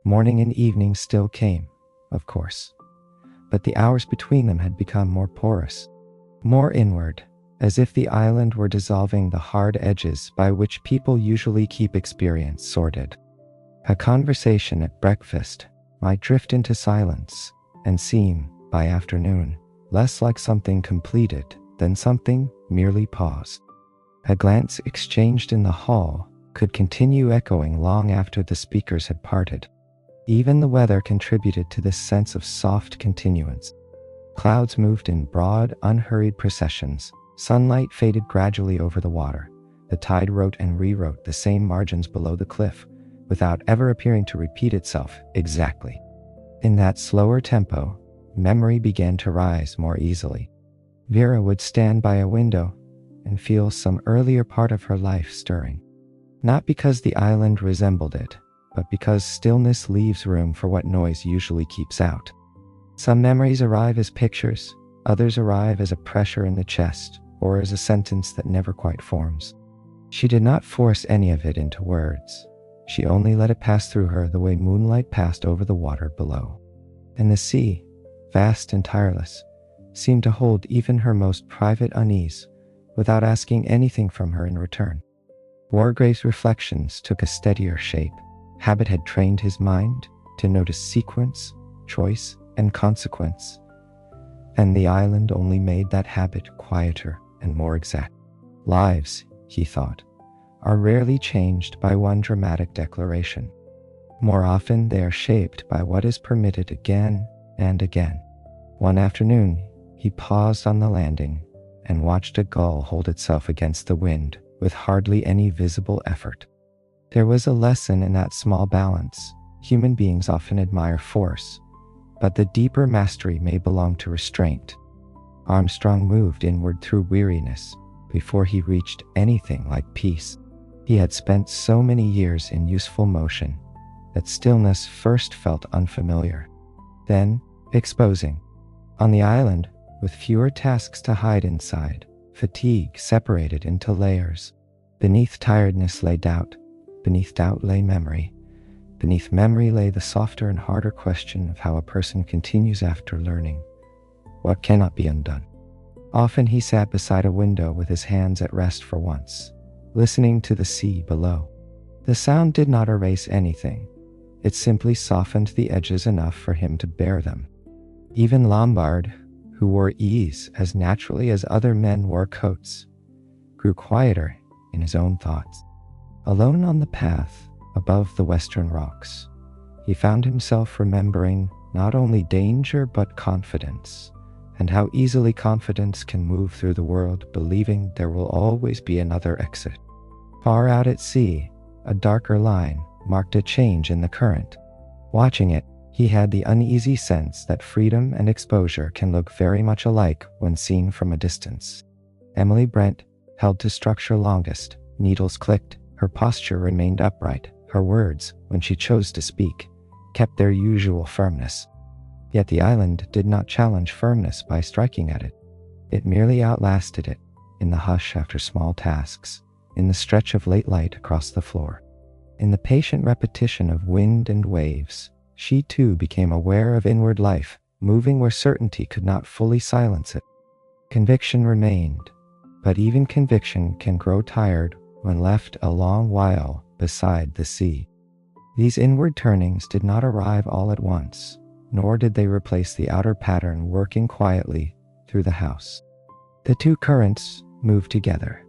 Morning and evening still came, of course, but the hours between them had become more porous, more inward, as if the island were dissolving the hard edges by which people usually keep experience sorted. A conversation at breakfast might drift into silence and seem, by afternoon, less like something completed than something merely paused. A glance exchanged in the hall could continue echoing long after the speakers had parted. Even the weather contributed to this sense of soft continuance. Clouds moved in broad, unhurried processions. Sunlight faded gradually over the water. The tide wrote and rewrote the same margins below the cliff, without ever appearing to repeat itself exactly. In that slower tempo, memory began to rise more easily. Vera would stand by a window and feel some earlier part of her life stirring. Not because the island resembled it, but because stillness leaves room for what noise usually keeps out. Some memories arrive as pictures, others arrive as a pressure in the chest, or as a sentence that never quite forms. She did not force any of it into words. She only let it pass through her the way moonlight passed over the water below. And the sea, vast and tireless, seemed to hold even her most private unease, without asking anything from her in return. Wargrave's reflections took a steadier shape. Habit had trained his mind to notice sequence, choice, and consequence, and the island only made that habit quieter and more exact. Lives, he thought, are rarely changed by one dramatic declaration. More often they are shaped by what is permitted again and again. One afternoon, he paused on the landing and watched a gull hold itself against the wind with hardly any visible effort. There was a lesson in that small balance. Human beings often admire force, but the deeper mastery may belong to restraint. Armstrong moved inward through weariness before he reached anything like peace. He had spent so many years in useful motion that stillness first felt unfamiliar, then exposing. On the island, with fewer tasks to hide inside, fatigue separated into layers. Beneath tiredness lay doubt, beneath doubt lay memory, beneath memory lay the softer and harder question of how a person continues after learning what cannot be undone. Often he sat beside a window with his hands at rest for once, listening to the sea below. The sound did not erase anything. It simply softened the edges enough for him to bear them. Even Lombard, who wore ease as naturally as other men wore coats, grew quieter in his own thoughts. Alone on the path above the western rocks, he found himself remembering not only danger but confidence, and how easily confidence can move through the world believing there will always be another exit. Far out at sea, a darker line marked a change in the current. Watching it, he had the uneasy sense that freedom and exposure can look very much alike when seen from a distance. Emily Brent held to structure longest. Needles clicked, her posture remained upright, her words, when she chose to speak, kept their usual firmness. Yet the island did not challenge firmness by striking at it. It merely outlasted it, in the hush after small tasks, in the stretch of late light across the floor. In the patient repetition of wind and waves, she too became aware of inward life, moving where certainty could not fully silence it. Conviction remained, but even conviction can grow tired when left a long while beside the sea. These inward turnings did not arrive all at once, nor did they replace the outer pattern working quietly through the house. The two currents moved together.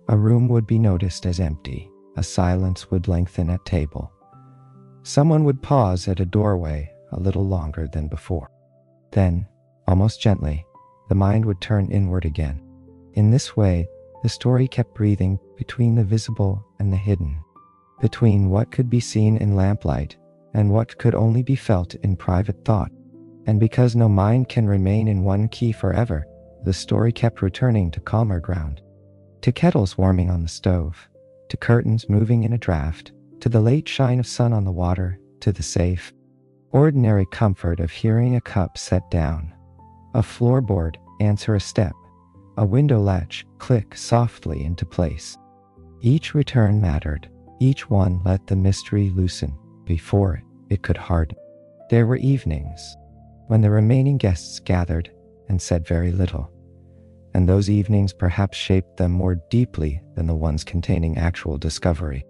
A room would be noticed as empty. A silence would lengthen at table. Someone would pause at a doorway a little longer than before. Then, almost gently, the mind would turn inward again. In this way, the story kept breathing between the visible and the hidden, between what could be seen in lamplight and what could only be felt in private thought. And because no mind can remain in one key forever, the story kept returning to calmer ground, to kettles warming on the stove, to curtains moving in a draft, to the late shine of sun on the water, to the safe, ordinary comfort of hearing a cup set down, a floorboard answer a step, a window latch click softly into place. Each return mattered. Each one let the mystery loosen before it could harden. There were evenings when the remaining guests gathered and said very little, and those evenings perhaps shaped them more deeply than the ones containing actual discovery.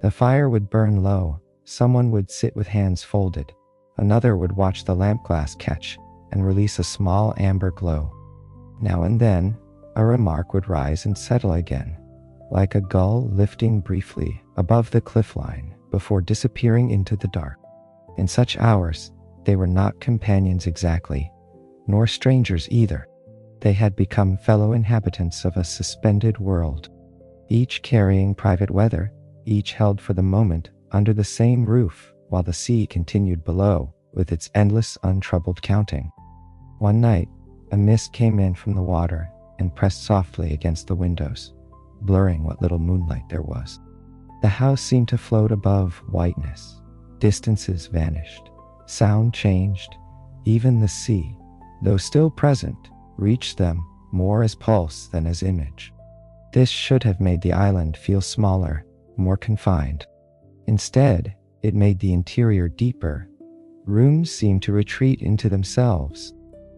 The fire would burn low, someone would sit with hands folded, another would watch the lamp glass catch and release a small amber glow. Now and then, a remark would rise and settle again, like a gull lifting briefly above the cliff line before disappearing into the dark. In such hours, they were not companions exactly, nor strangers either. They had become fellow inhabitants of a suspended world, each carrying private weather, each held for the moment under the same roof while the sea continued below with its endless untroubled counting. One night, a mist came in from the water and pressed softly against the windows, blurring what little moonlight there was. The house seemed to float above whiteness. Distances vanished. Sound changed. Even the sea, though still present, reached them more as pulse than as image. This should have made the island feel smaller, more confined. Instead, it made the interior deeper. Rooms seemed to retreat into themselves.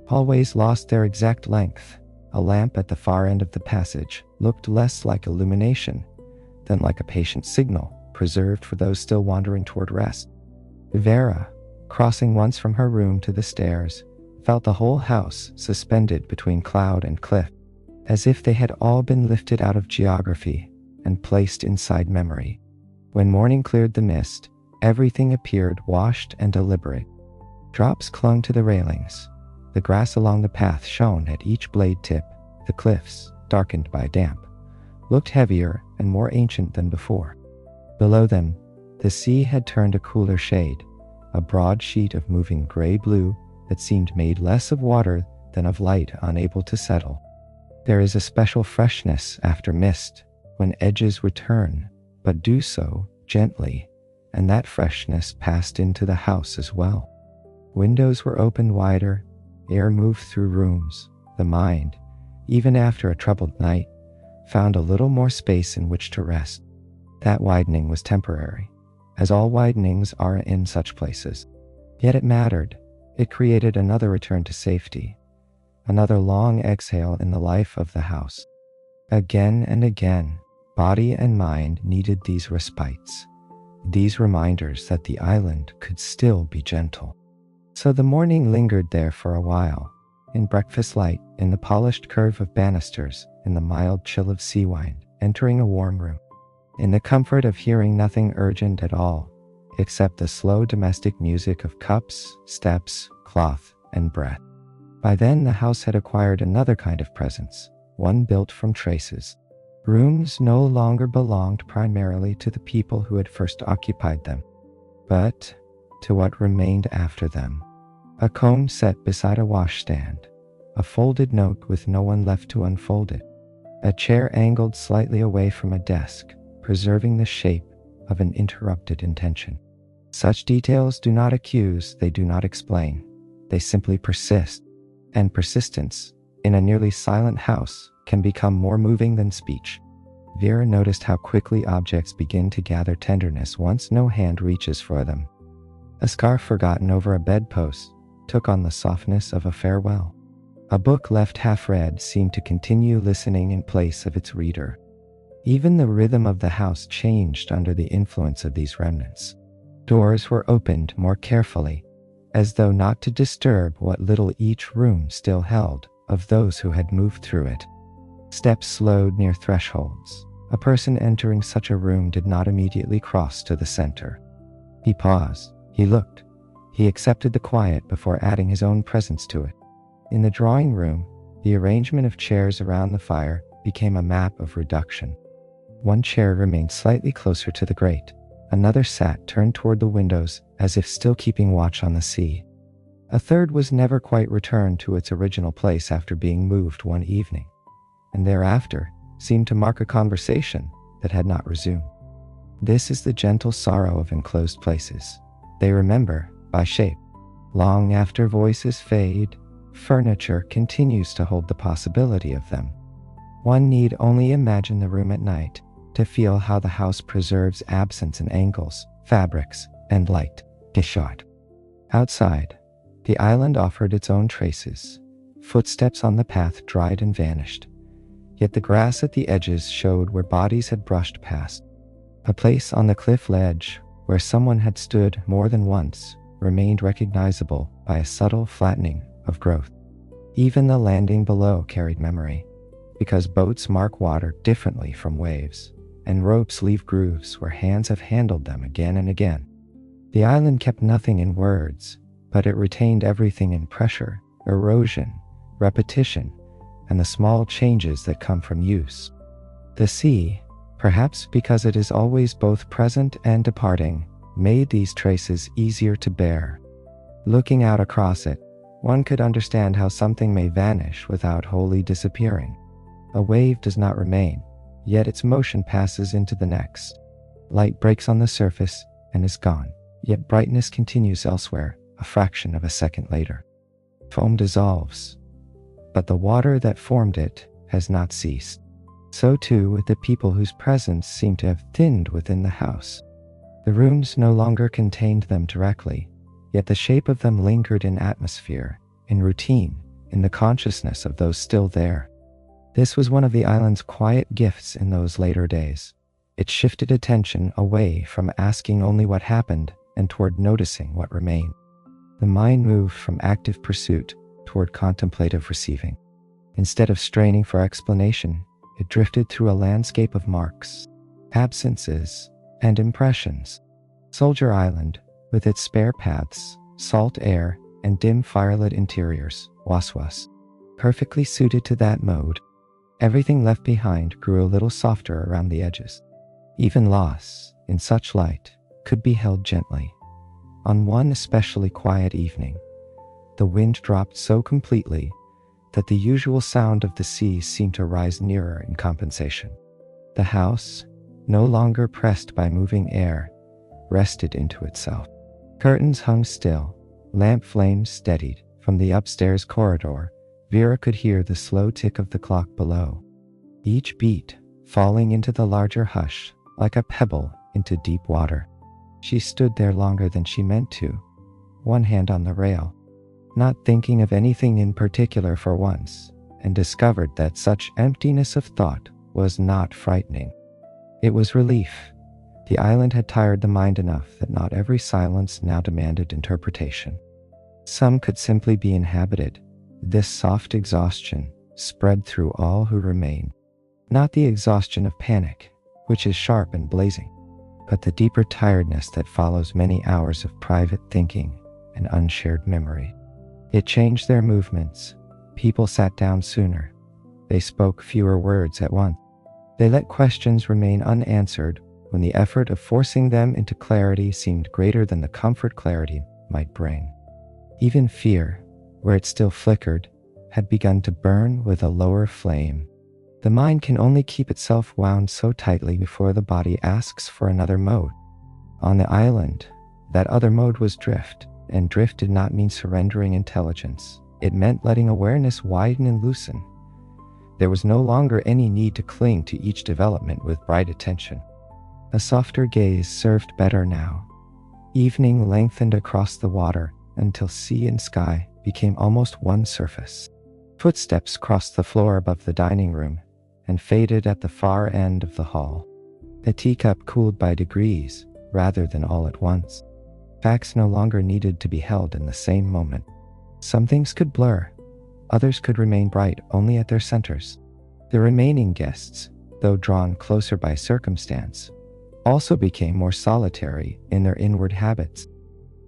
Hallways lost their exact length. A lamp at the far end of the passage looked less like illumination than like a patient signal preserved for those still wandering toward rest. Vera, crossing once from her room to the stairs, felt the whole house suspended between cloud and cliff, as if they had all been lifted out of geography and placed inside memory. When morning cleared the mist, everything appeared washed and deliberate. Drops clung to the railings. The grass along the path shone at each blade tip. The cliffs, darkened by damp, looked heavier and more ancient than before. Below them, the sea had turned a cooler shade, a broad sheet of moving gray-blue that seemed made less of water than of light unable to settle. There is a special freshness after mist when edges return, but do so gently, and that freshness passed into the house as well. Windows were opened wider, air moved through rooms. The mind, even after a troubled night, found a little more space in which to rest. That widening was temporary, as all widenings are in such places. Yet it mattered. It created another return to safety, another long exhale in the life of the house. Again and again, body and mind needed these respites. these reminders that the island could still be gentle. So the morning lingered there for a while, in breakfast light, in the polished curve of banisters, in the mild chill of sea wind entering a warm room, in the comfort of hearing nothing urgent at all, except the slow domestic music of cups, steps, cloth, and breath. By then the house had acquired another kind of presence, one built from traces. Rooms no longer belonged primarily to the people who had first occupied them, but to what remained after them. A comb set beside a washstand, a folded note with no one left to unfold it, a chair angled slightly away from a desk, preserving the shape of an interrupted intention. Such details do not accuse, they do not explain, they simply persist. And persistence, in a nearly silent house, can become more moving than speech. Vera noticed how quickly objects begin to gather tenderness once no hand reaches for them. A scarf forgotten over a bedpost took on the softness of a farewell. A book left half-read seemed to continue listening in place of its reader. Even the rhythm of the house changed under the influence of these remnants. Doors were opened more carefully, as though not to disturb what little each room still held of those who had moved through it. Steps slowed near thresholds. A person entering such a room did not immediately cross to the center. He paused, he looked, he accepted the quiet before adding his own presence to it. In the drawing room, the arrangement of chairs around the fire became a map of reduction. One chair remained slightly closer to the grate. Another sat turned toward the windows as if still keeping watch on the sea. A third was never quite returned to its original place after being moved one evening, and thereafter seemed to mark a conversation that had not resumed. This is the gentle sorrow of enclosed places. They remember, by shape. Long after voices fade, furniture continues to hold the possibility of them. One need only imagine the room at night to feel how the house preserves absence in angles, fabrics, and light. Geshot. Outside, the island offered its own traces. Footsteps on the path dried and vanished, yet the grass at the edges showed where bodies had brushed past. A place on the cliff ledge where someone had stood more than once remained recognizable by a subtle flattening of growth. Even the landing below carried memory, because boats mark water differently from waves, and ropes leave grooves where hands have handled them again and again. The island kept nothing in words, but it retained everything in pressure, erosion, repetition, and the small changes that come from use. The sea, perhaps because it is always both present and departing, made these traces easier to bear. Looking out across it, one could understand how something may vanish without wholly disappearing. A wave does not remain, yet its motion passes into the next. Light breaks on the surface and is gone, yet brightness continues elsewhere, a fraction of a second later. Foam dissolves, but the water that formed it has not ceased. So too with the people whose presence seemed to have thinned within the house. The rooms no longer contained them directly, yet the shape of them lingered in atmosphere, in routine, in the consciousness of those still there. This was one of the island's quiet gifts in those later days. It shifted attention away from asking only what happened and toward noticing what remained. The mind moved from active pursuit toward contemplative receiving. Instead of straining for explanation, it drifted through a landscape of marks, absences, and impressions. Soldier Island, with its spare paths, salt air, and dim firelit interiors, was perfectly suited to that mode. Everything left behind grew a little softer around the edges. Even loss, in such light, could be held gently. On one especially quiet evening, the wind dropped so completely that the usual sound of the sea seemed to rise nearer in compensation. The house, no longer pressed by moving air, rested into itself. Curtains hung still, lamp flames steadied. From the upstairs corridor, Vera could hear the slow tick of the clock below, each beat falling into the larger hush like a pebble into deep water. She stood there longer than she meant to, one hand on the rail, not thinking of anything in particular for once, and discovered that such emptiness of thought was not frightening. It was relief, The island had tired the mind enough that not every silence now demanded interpretation. Some could simply be inhabited. This soft exhaustion spread through all who remained. Not the exhaustion of panic, which is sharp and blazing, but the deeper tiredness that follows many hours of private thinking and unshared memory. It changed their movements. People sat down sooner. They spoke fewer words at once. They let questions remain unanswered when the effort of forcing them into clarity seemed greater than the comfort clarity might bring. Even fear, where it still flickered, had begun to burn with a lower flame. The mind can only keep itself wound so tightly before the body asks for another mode. On the island, that other mode was drift, and drift did not mean surrendering intelligence. It meant letting awareness widen and loosen. There was no longer any need to cling to each development with bright attention. A softer gaze served better now. Evening lengthened across the water until sea and sky became almost one surface. Footsteps crossed the floor above the dining room and faded at the far end of the hall. The teacup cooled by degrees rather than all at once. Facts no longer needed to be held in the same moment. Some things could blur, others could remain bright only at their centers. The remaining guests, though drawn closer by circumstance, also became more solitary in their inward habits.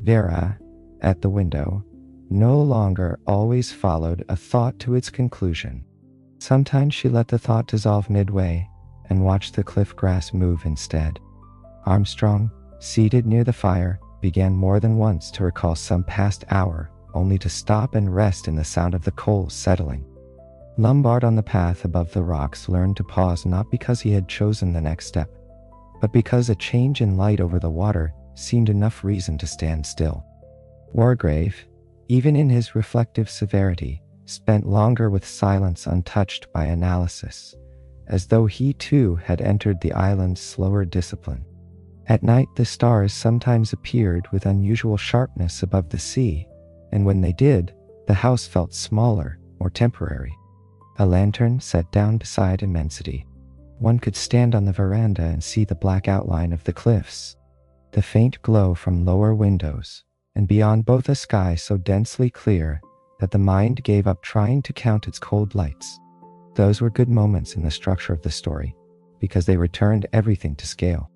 Vera, at the window, no longer always followed a thought to its conclusion. Sometimes she let the thought dissolve midway and watched the cliff grass move instead. Armstrong, seated near the fire, began more than once to recall some past hour, only to stop and rest in the sound of the coals settling. Lombard on the path above the rocks learned to pause not because he had chosen the next step, but because a change in light over the water seemed enough reason to stand still. Wargrave, even in his reflective severity, spent longer with silence untouched by analysis, as though he too had entered the island's slower discipline. At night the stars sometimes appeared with unusual sharpness above the sea, and when they did, the house felt smaller, more temporary. A lantern set down beside immensity. One could stand on the veranda and see the black outline of the cliffs, the faint glow from lower windows, and beyond both a sky so densely clear that the mind gave up trying to count its cold lights. Those were good moments in the structure of the story, because they returned everything to scale.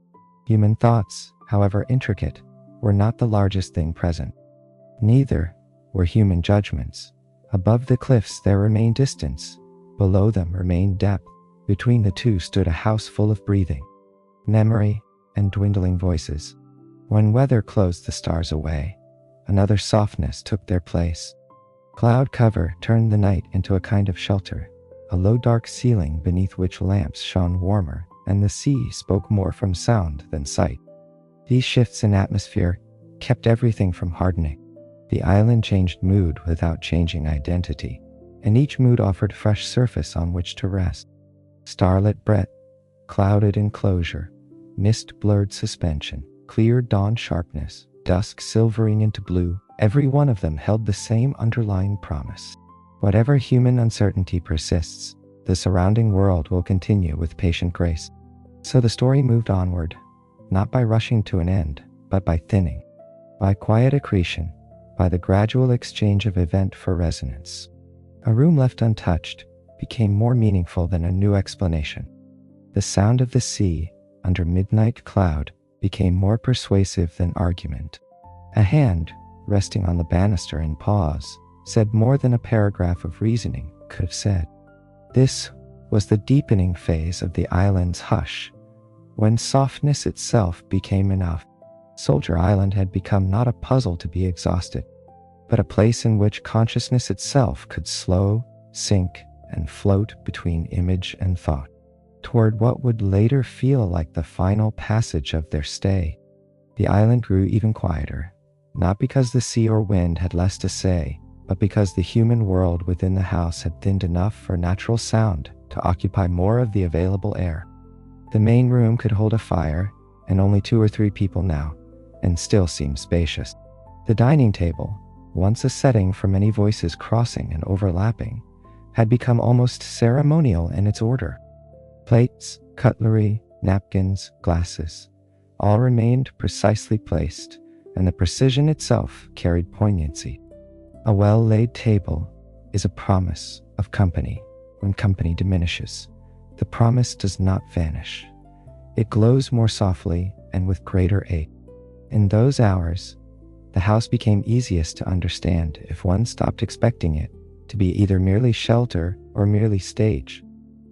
Human thoughts, however intricate, were not the largest thing present. Neither were human judgments. Above the cliffs there remained distance, below them remained depth. Between the two stood a house full of breathing, memory, and dwindling voices. When weather closed the stars away, another softness took their place. Cloud cover turned the night into a kind of shelter, a low dark ceiling beneath which lamps shone warmer, and the sea spoke more from sound than sight. These shifts in atmosphere kept everything from hardening. The island changed mood without changing identity, and each mood offered fresh surface on which to rest. Starlit breadth, clouded enclosure, mist-blurred suspension, clear dawn sharpness, dusk silvering into blue, every one of them held the same underlying promise. Whatever human uncertainty persists, the surrounding world will continue with patient grace. So the story moved onward, not by rushing to an end, but by thinning, by quiet accretion, by the gradual exchange of event for resonance. A room left untouched became more meaningful than a new explanation. The sound of the sea under midnight cloud became more persuasive than argument. A hand, resting on the banister in pause, said more than a paragraph of reasoning could have said. This was the deepening phase of the island's hush, when softness itself became enough. Soldier Island had become not a puzzle to be exhausted, but a place in which consciousness itself could slow, sink, and float between image and thought, toward what would later feel like the final passage of their stay. The island grew even quieter, not because the sea or wind had less to say, but because the human world within the house had thinned enough for natural sound to occupy more of the available air. The main room could hold a fire, and only 2 or 3 people now, and still seemed spacious. The dining table, once a setting for many voices crossing and overlapping, had become almost ceremonial in its order. Plates, cutlery, napkins, glasses, All remained precisely placed, and the precision itself carried poignancy. A well-laid table is a promise of company. When company diminishes, the promise does not vanish. It glows more softly and with greater ache. In those hours, the house became easiest to understand if one stopped expecting it to be either merely shelter or merely stage.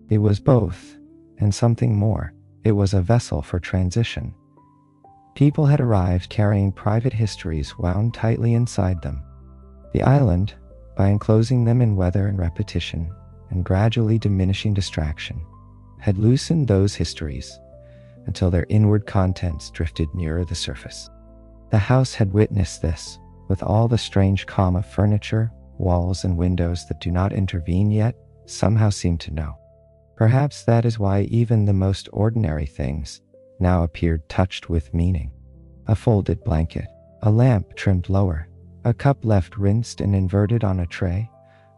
It was both, and something more. It was a vessel for transition. People had arrived carrying private histories wound tightly inside them. The island, by enclosing them in weather and repetition, and gradually diminishing distraction, had loosened those histories until their inward contents drifted nearer the surface. The house had witnessed this, with all the strange calm of furniture, walls, and windows that do not intervene yet somehow seem to know. Perhaps that is why even the most ordinary things now appeared touched with meaning. A folded blanket, a lamp trimmed lower, a cup left rinsed and inverted on a tray.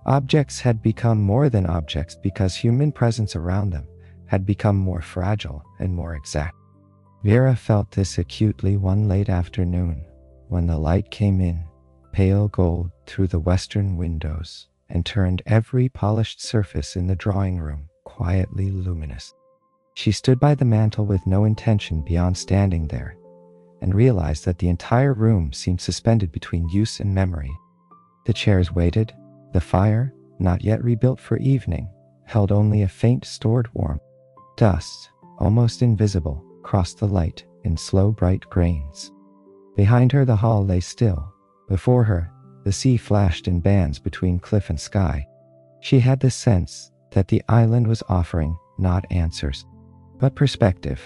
Objects had become more than objects because human presence around them had become more fragile and more exact. Vera felt this acutely one late afternoon when the light came in, pale gold through the western windows, and turned every polished surface in the drawing room quietly luminous. She stood by the mantel with no intention beyond standing there, and realized that the entire room seemed suspended between use and memory. The chairs waited. The fire, not yet rebuilt for evening, held only a faint stored warmth. Dust, almost invisible, crossed the light in slow bright grains. Behind her the hall lay still. Before her, the sea flashed in bands between cliff and sky. She had the sense that the island was offering not answers, but perspective.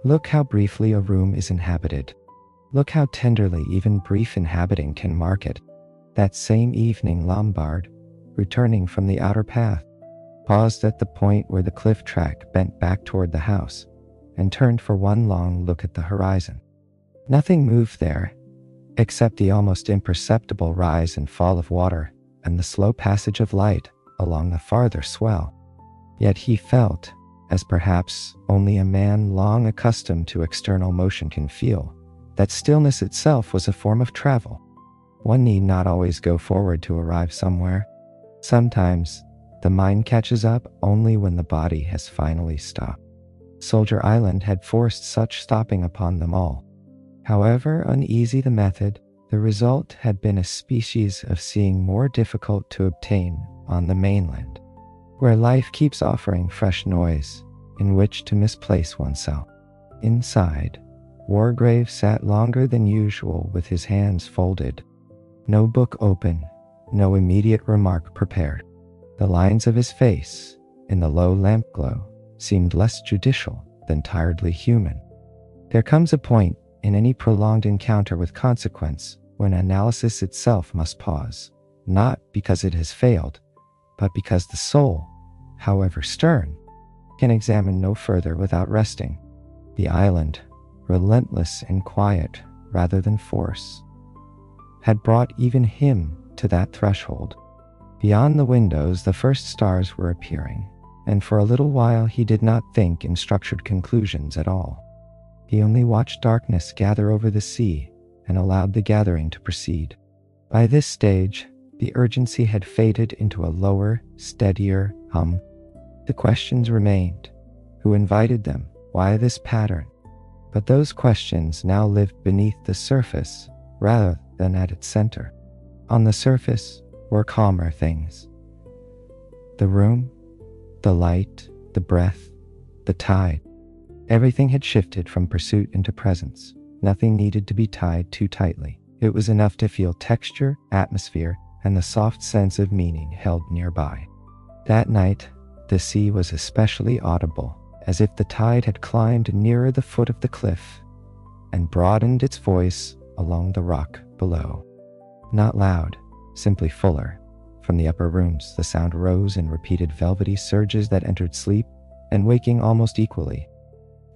Look how briefly a room is inhabited. Look how tenderly even brief inhabiting can mark it. That same evening Lombard, returning from the outer path, paused at the point where the cliff track bent back toward the house, and turned for one long look at the horizon. Nothing moved there, except the almost imperceptible rise and fall of water and the slow passage of light along the farther swell. Yet he felt, as perhaps only a man long accustomed to external motion can feel, that stillness itself was a form of travel. One need not always go forward to arrive somewhere. Sometimes, the mind catches up only when the body has finally stopped. Soldier Island had forced such stopping upon them all. However uneasy the method, the result had been a species of seeing more difficult to obtain on the mainland, where life keeps offering fresh noise in which to misplace oneself. Inside, Wargrave sat longer than usual with his hands folded. No book open, no immediate remark prepared. The lines of his face, in the low lamp glow, seemed less judicial than tiredly human. There comes a point in any prolonged encounter with consequence when analysis itself must pause, not because it has failed, but because the soul, however stern, can examine no further without resting. The island, relentless and quiet rather than force, had brought even him to that threshold. Beyond the windows, the first stars were appearing, and for a little while he did not think in structured conclusions at all. He only watched darkness gather over the sea and allowed the gathering to proceed. By this stage, the urgency had faded into a lower, steadier hum. The questions remained. Who invited them? Why this pattern? But those questions now lived beneath the surface rather than at its center. On the surface were calmer things. The room, the light, the breath, the tide. Everything had shifted from pursuit into presence. Nothing needed to be tied too tightly. It was enough to feel texture, atmosphere, and the soft sense of meaning held nearby. That night, the sea was especially audible, as if the tide had climbed nearer the foot of the cliff and broadened its voice along the rock below. Not loud, simply fuller. From the upper rooms, the sound rose in repeated velvety surges that entered sleep and waking almost equally.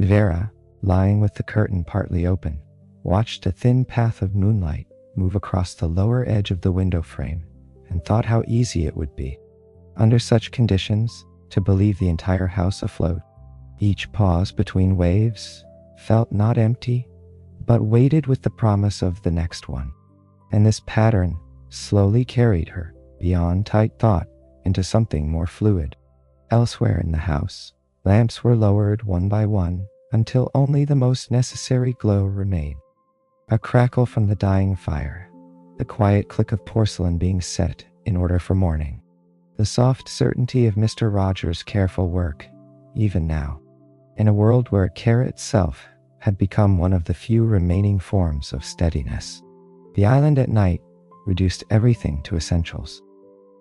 Vera, lying with the curtain partly open, watched a thin path of moonlight move across the lower edge of the window frame and thought how easy it would be, under such conditions, to believe the entire house afloat. Each pause between waves, felt not empty, but weighted with the promise of the next one. And this pattern slowly carried her beyond tight thought into something more fluid. Elsewhere in the house, lamps were lowered one by one until only the most necessary glow remained. A crackle from the dying fire, the quiet click of porcelain being set in order for morning, the soft certainty of Mr. Rogers' careful work, even now, in a world where care itself had become one of the few remaining forms of steadiness. The island at night reduced everything to essentials.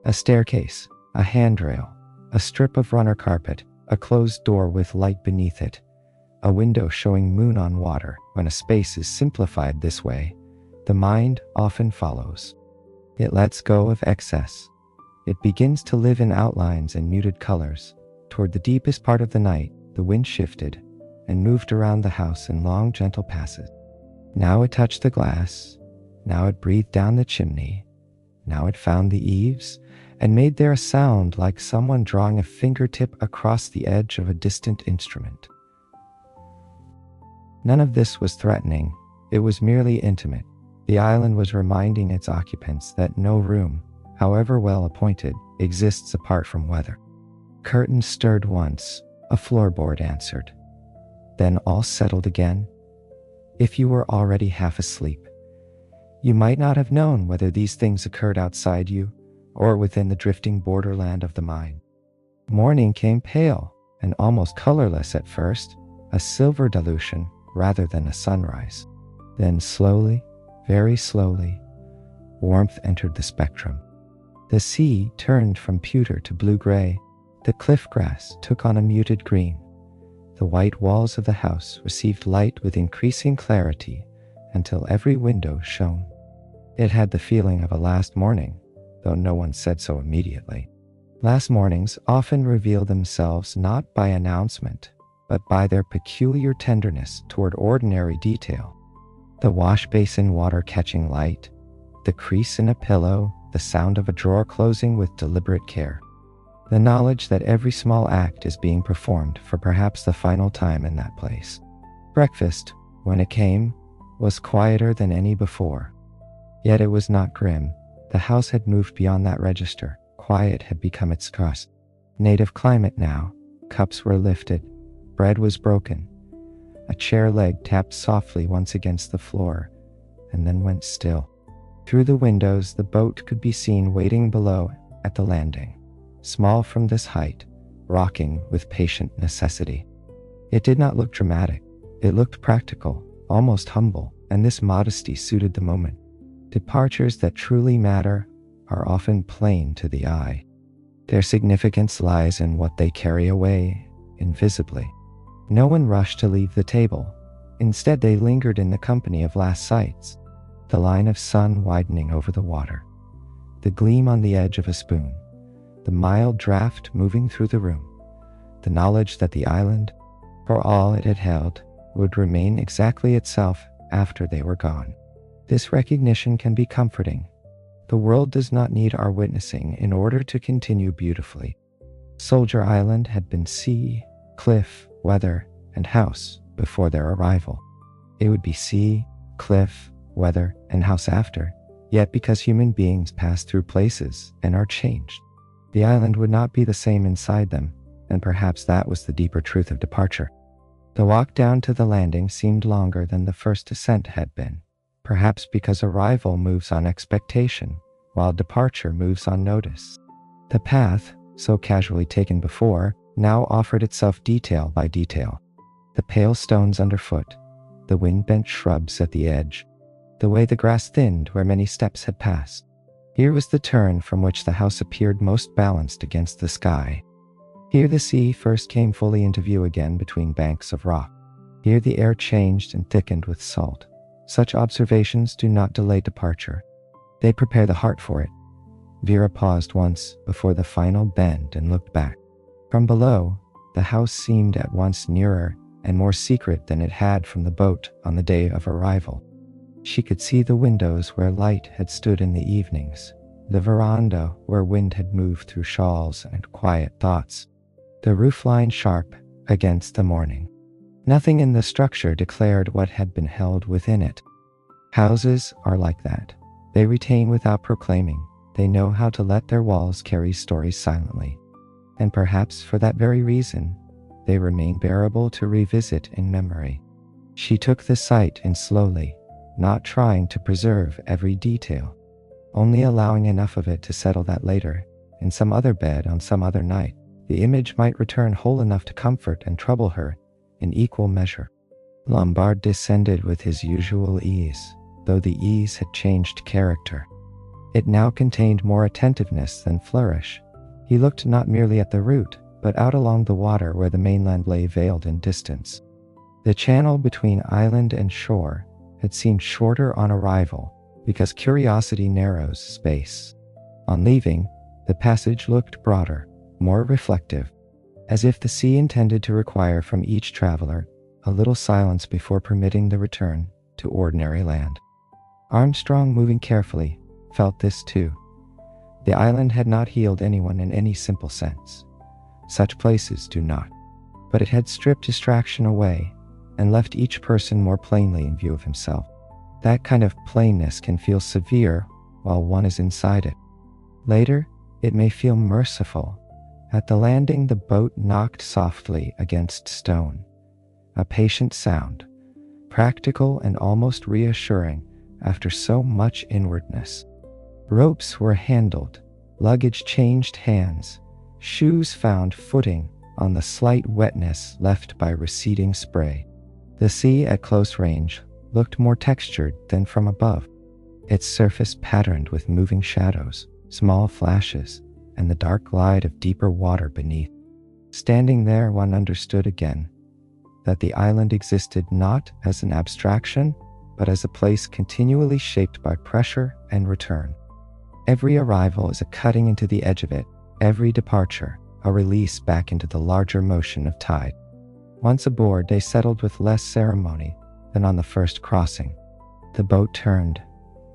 A staircase, a handrail, a strip of runner carpet, a closed door with light beneath it, a window showing moon on water. When a space is simplified this way, the mind often follows. It lets go of excess. It begins to live in outlines and muted colors. Toward the deepest part of the night, the wind shifted and moved around the house in long, gentle passes. Now it touched the glass, now it breathed down the chimney, now it found the eaves and made there a sound like someone drawing a fingertip across the edge of a distant instrument. None of this was threatening, it was merely intimate. The island was reminding its occupants that no room, however well appointed, exists apart from weather. Curtains stirred once, a floorboard answered. Then all settled again. If you were already half asleep, you might not have known whether these things occurred outside you or within the drifting borderland of the mind. Morning came pale and almost colorless at first, a silver dilution rather than a sunrise. Then slowly, very slowly, warmth entered the spectrum. The sea turned from pewter to blue-gray. The cliff grass took on a muted green. The white walls of the house received light with increasing clarity until every window shone. It had the feeling of a last morning, though no one said so immediately. Last mornings often reveal themselves not by announcement, but by their peculiar tenderness toward ordinary detail. The wash basin water catching light, the crease in a pillow, the sound of a drawer closing with deliberate care. The knowledge that every small act is being performed for perhaps the final time in that place. Breakfast, when it came, was quieter than any before. Yet it was not grim. The house had moved beyond that register. Quiet had become its crust. Native climate now. Cups were lifted. Bread was broken. A chair leg tapped softly once against the floor, and then went still. Through the windows, the boat could be seen waiting below at the landing, small from this height, rocking with patient necessity. It did not look dramatic. It looked practical, almost humble, and this modesty suited the moment. Departures that truly matter are often plain to the eye. Their significance lies in what they carry away invisibly. No one rushed to leave the table. Instead, they lingered in the company of last sights. The line of sun widening over the water, the gleam on the edge of a spoon, the mild draft moving through the room, the knowledge that the island, for all it had held, would remain exactly itself after they were gone. This recognition can be comforting. The world does not need our witnessing in order to continue beautifully. Soldier Island had been sea, cliff, weather, and house before their arrival. It would be sea, cliff, weather, and house after, yet because human beings pass through places and are changed, the island would not be the same inside them, and perhaps that was the deeper truth of departure. The walk down to the landing seemed longer than the first ascent had been, perhaps because arrival moves on expectation, while departure moves on notice. The path, so casually taken before, now offered itself detail by detail. The pale stones underfoot, the wind-bent shrubs at the edge, the way the grass thinned where many steps had passed. Here was the turn from which the house appeared most balanced against the sky. Here the sea first came fully into view again between banks of rock. Here the air changed and thickened with salt. Such observations do not delay departure. They prepare the heart for it. Vera paused once before the final bend and looked back. From below, the house seemed at once nearer and more secret than it had from the boat on the day of arrival. She could see the windows where light had stood in the evenings, the veranda where wind had moved through shawls and quiet thoughts, the roofline sharp against the morning. Nothing in the structure declared what had been held within it. Houses are like that. They retain without proclaiming. They know how to let their walls carry stories silently. And perhaps for that very reason, they remain bearable to revisit in memory. She took the sight in slowly, not trying to preserve every detail, only allowing enough of it to settle that later, in some other bed on some other night, the image might return whole enough to comfort and trouble her in equal measure. Lombard descended with his usual ease, though the ease had changed character. It now contained more attentiveness than flourish. He looked not merely at the route, but out along the water where the mainland lay veiled in distance. The channel between island and shore had seemed shorter on arrival, because curiosity narrows space. On leaving, the passage looked broader, more reflective, as if the sea intended to require from each traveler a little silence before permitting the return to ordinary land. Armstrong, moving carefully, felt this too. The island had not healed anyone in any simple sense. Such places do not. But it had stripped distraction away and left each person more plainly in view of himself. That kind of plainness can feel severe while one is inside it. Later, it may feel merciful. At the landing, the boat knocked softly against stone. A patient sound, practical and almost reassuring after so much inwardness. Ropes were handled, luggage changed hands, shoes found footing on the slight wetness left by receding spray. The sea at close range looked more textured than from above, its surface patterned with moving shadows, small flashes, and the dark glide of deeper water beneath. Standing there, one understood again that the island existed not as an abstraction, but as a place continually shaped by pressure and return. Every arrival is a cutting into the edge of it, every departure a release back into the larger motion of tide. Once aboard, they settled with less ceremony than on the first crossing. The boat turned,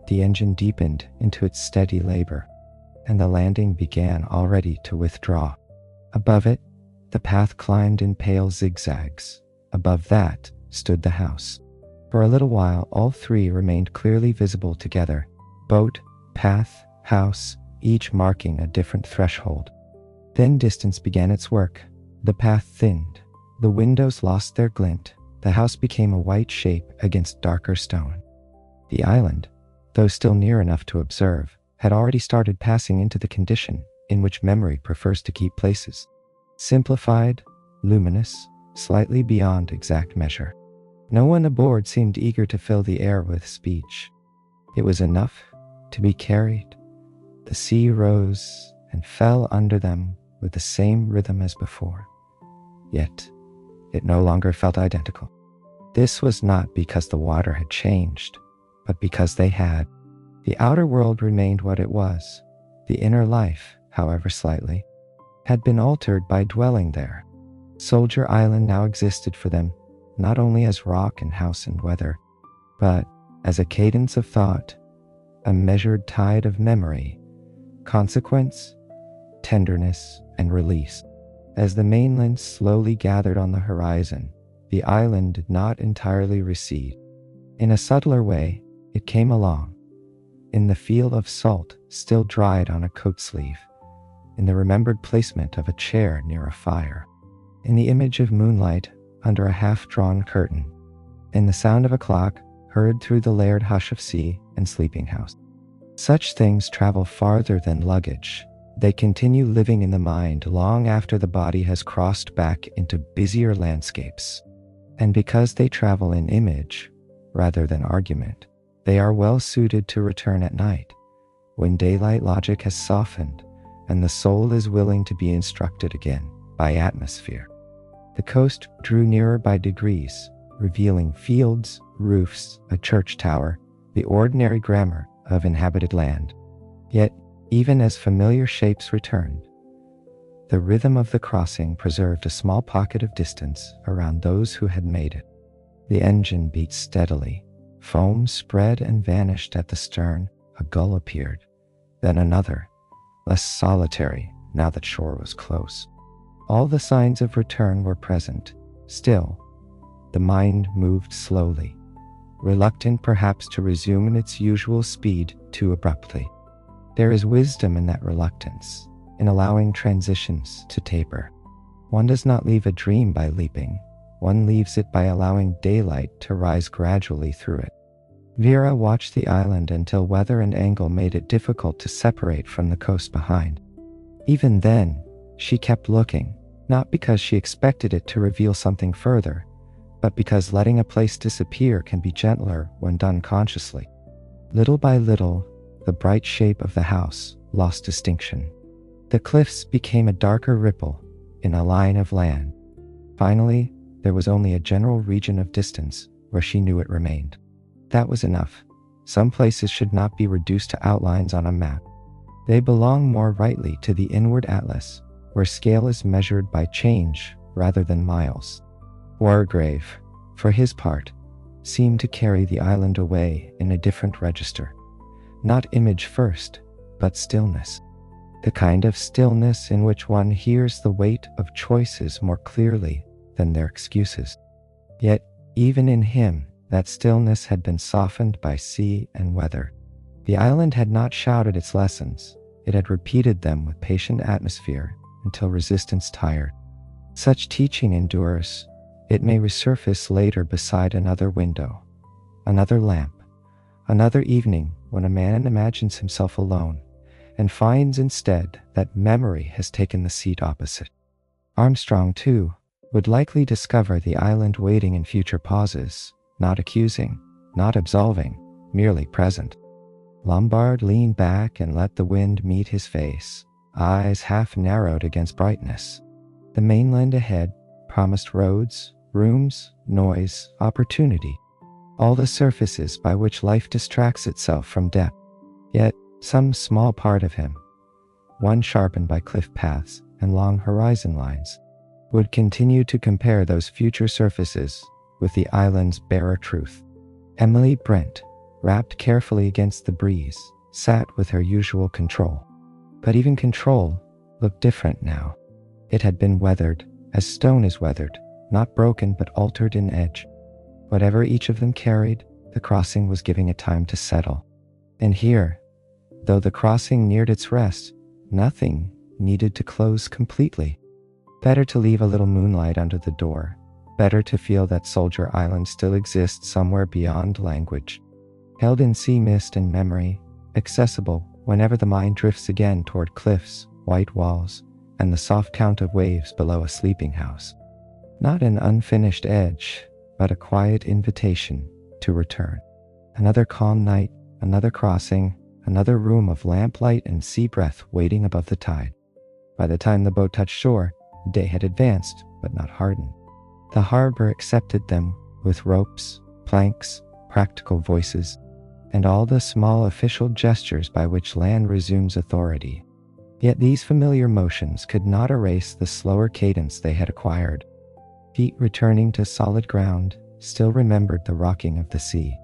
the engine deepened into its steady labor, and the landing began already to withdraw. Above it, the path climbed in pale zigzags. Above that stood the house. For a little while, all three remained clearly visible together. Boat, path, house, each marking a different threshold. Then distance began its work. The path thinned. The windows lost their glint. The house became a white shape against darker stone. The island, though still near enough to observe, had already started passing into the condition in which memory prefers to keep places. Simplified, luminous, slightly beyond exact measure. No one aboard seemed eager to fill the air with speech. It was enough to be carried. The sea rose and fell under them with the same rhythm as before. Yet, it no longer felt identical. This was not because the water had changed, but because they had. The outer world remained what it was. The inner life, however slightly, had been altered by dwelling there. Soldier Island now existed for them, not only as rock and house and weather, but as a cadence of thought, a measured tide of memory, consequence, tenderness, and release. As the mainland slowly gathered on the horizon, the island did not entirely recede. In a subtler way, it came along. In the feel of salt still dried on a coat sleeve, in the remembered placement of a chair near a fire, in the image of moonlight under a half-drawn curtain, in the sound of a clock heard through the layered hush of sea and sleeping house. Such things travel farther than luggage. They continue living in the mind long after the body has crossed back into busier landscapes. And because they travel in image, rather than argument, they are well suited to return at night, when daylight logic has softened and the soul is willing to be instructed again by atmosphere. The coast drew nearer by degrees, revealing fields, roofs, a church tower, the ordinary grammar of inhabited land. Yet, even as familiar shapes returned, the rhythm of the crossing preserved a small pocket of distance around those who had made it. The engine beat steadily. Foam spread and vanished at the stern. A gull appeared, then another, less solitary now that shore was close. All the signs of return were present. Still, the mind moved slowly, reluctant perhaps to resume in its usual speed too abruptly. There is wisdom in that reluctance, in allowing transitions to taper. One does not leave a dream by leaping, one leaves it by allowing daylight to rise gradually through it. Vera watched the island until weather and angle made it difficult to separate from the coast behind. Even then, she kept looking, not because she expected it to reveal something further, but because letting a place disappear can be gentler when done consciously. Little by little, the bright shape of the house lost distinction. The cliffs became a darker ripple in a line of land. Finally, there was only a general region of distance where she knew it remained. That was enough. Some places should not be reduced to outlines on a map. They belong more rightly to the inward atlas, where scale is measured by change rather than miles. Wargrave, for his part, seemed to carry the island away in a different register. Not image first, but stillness. The kind of stillness in which one hears the weight of choices more clearly than their excuses. Yet, even in him, that stillness had been softened by sea and weather. The island had not shouted its lessons, it had repeated them with patient atmosphere until resistance tired. Such teaching endures. It may resurface later beside another window, another lamp, another evening when a man imagines himself alone and finds instead that memory has taken the seat opposite. Armstrong, too, would likely discover the island waiting in future pauses, not accusing, not absolving, merely present. Lombard leaned back and let the wind meet his face, eyes half narrowed against brightness. The mainland ahead promised roads, rooms, noise, opportunity, all the surfaces by which life distracts itself from depth. Yet, some small part of him, one sharpened by cliff paths and long horizon lines, would continue to compare those future surfaces with the island's barer truth. Emily Brent, wrapped carefully against the breeze, sat with her usual control. But even control looked different now. It had been weathered, as stone is weathered, not broken but altered in edge. Whatever each of them carried, the crossing was giving it time to settle. And here, though the crossing neared its rest, nothing needed to close completely. Better to leave a little moonlight under the door. Better to feel that Soldier Island still exists somewhere beyond language. Held in sea mist and memory, accessible whenever the mind drifts again toward cliffs, white walls, and the soft count of waves below a sleeping house. Not an unfinished edge, but a quiet invitation to return. Another calm night, another crossing, another room of lamplight and sea breath waiting above the tide. By the time the boat touched shore, the day had advanced, but not hardened. The harbor accepted them with ropes, planks, practical voices, and all the small official gestures by which land resumes authority. Yet these familiar motions could not erase the slower cadence they had acquired. Feet returning to solid ground still remembered the rocking of the sea.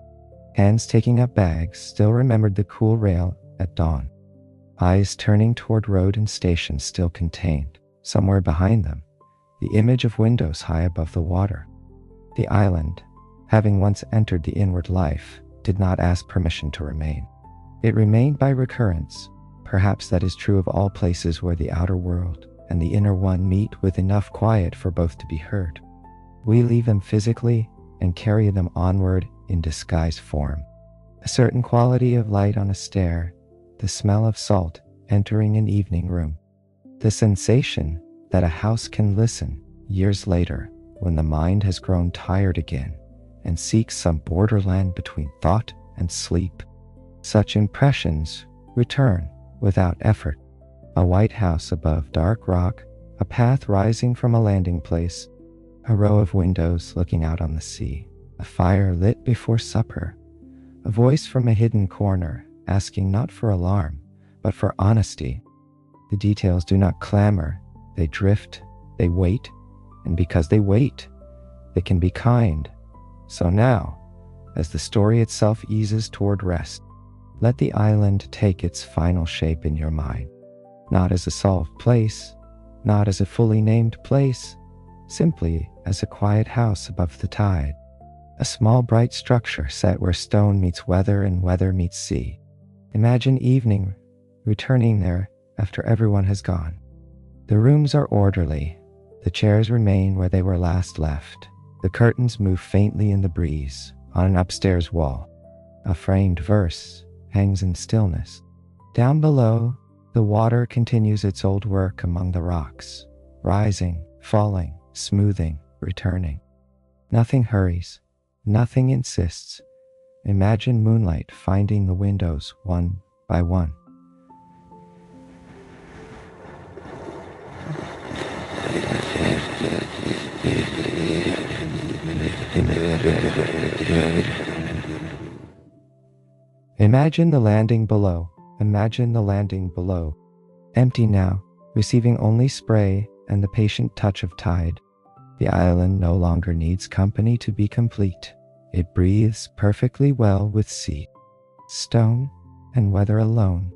Hands taking up bags still remembered the cool rail at dawn. Eyes turning toward road and station still contained, somewhere behind them, the image of windows high above the water. The island, having once entered the inward life, did not ask permission to remain. It remained by recurrence. Perhaps that is true of all places where the outer world and the inner one meet with enough quiet for both to be heard. We leave them physically and carry them onward in disguised form. A certain quality of light on a stair, the smell of salt entering an evening room, the sensation that a house can listen years later when the mind has grown tired again and seeks some borderland between thought and sleep. Such impressions return without effort. A white house above dark rock, a path rising from a landing place, a row of windows looking out on the sea, a fire lit before supper, a voice from a hidden corner asking not for alarm, but for honesty. The details do not clamor, they drift, they wait, and because they wait, they can be kind. So now, as the story itself eases toward rest, let the island take its final shape in your mind. Not as a solved place, not as a fully named place, simply as a quiet house above the tide, a small bright structure set where stone meets weather and weather meets sea. Imagine evening returning there after everyone has gone. The rooms are orderly. The chairs remain where they were last left. The curtains move faintly in the breeze. On an upstairs wall, a framed verse hangs in stillness. Down below, the water continues its old work among the rocks, rising, falling, smoothing, returning. Nothing hurries. Nothing insists. Imagine moonlight finding the windows one by one. Imagine the landing below. Imagine the landing below. Empty now, receiving only spray and the patient touch of tide. The island no longer needs company to be complete. It breathes perfectly well with sea, stone, and weather alone.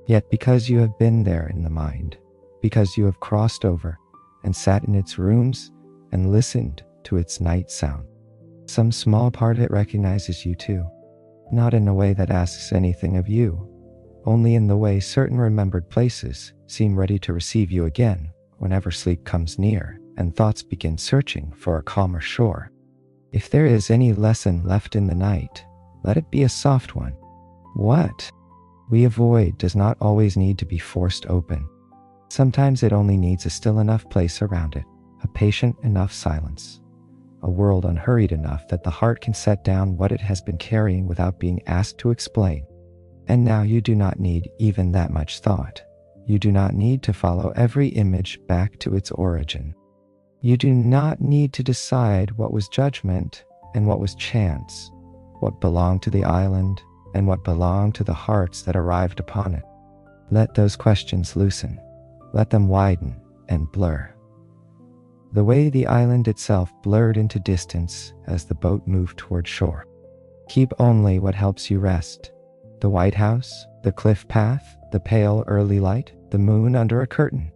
Yet because you have been there in the mind, because you have crossed over and sat in its rooms and listened to its night sound, some small part of it recognizes you too. Not in a way that asks anything of you, only in the way certain remembered places seem ready to receive you again whenever sleep comes near and thoughts begin searching for a calmer shore. If there is any lesson left in the night, let it be a soft one. What we avoid does not always need to be forced open. Sometimes it only needs a still enough place around it, a patient enough silence, a world unhurried enough that the heart can set down what it has been carrying without being asked to explain. And now you do not need even that much thought. You do not need to follow every image back to its origin. You do not need to decide what was judgment and what was chance, what belonged to the island and what belonged to the hearts that arrived upon it. Let those questions loosen. Let them widen and blur. The way the island itself blurred into distance as the boat moved toward shore. Keep only what helps you rest. The White House, the cliff path, the pale early light, the moon under a curtain,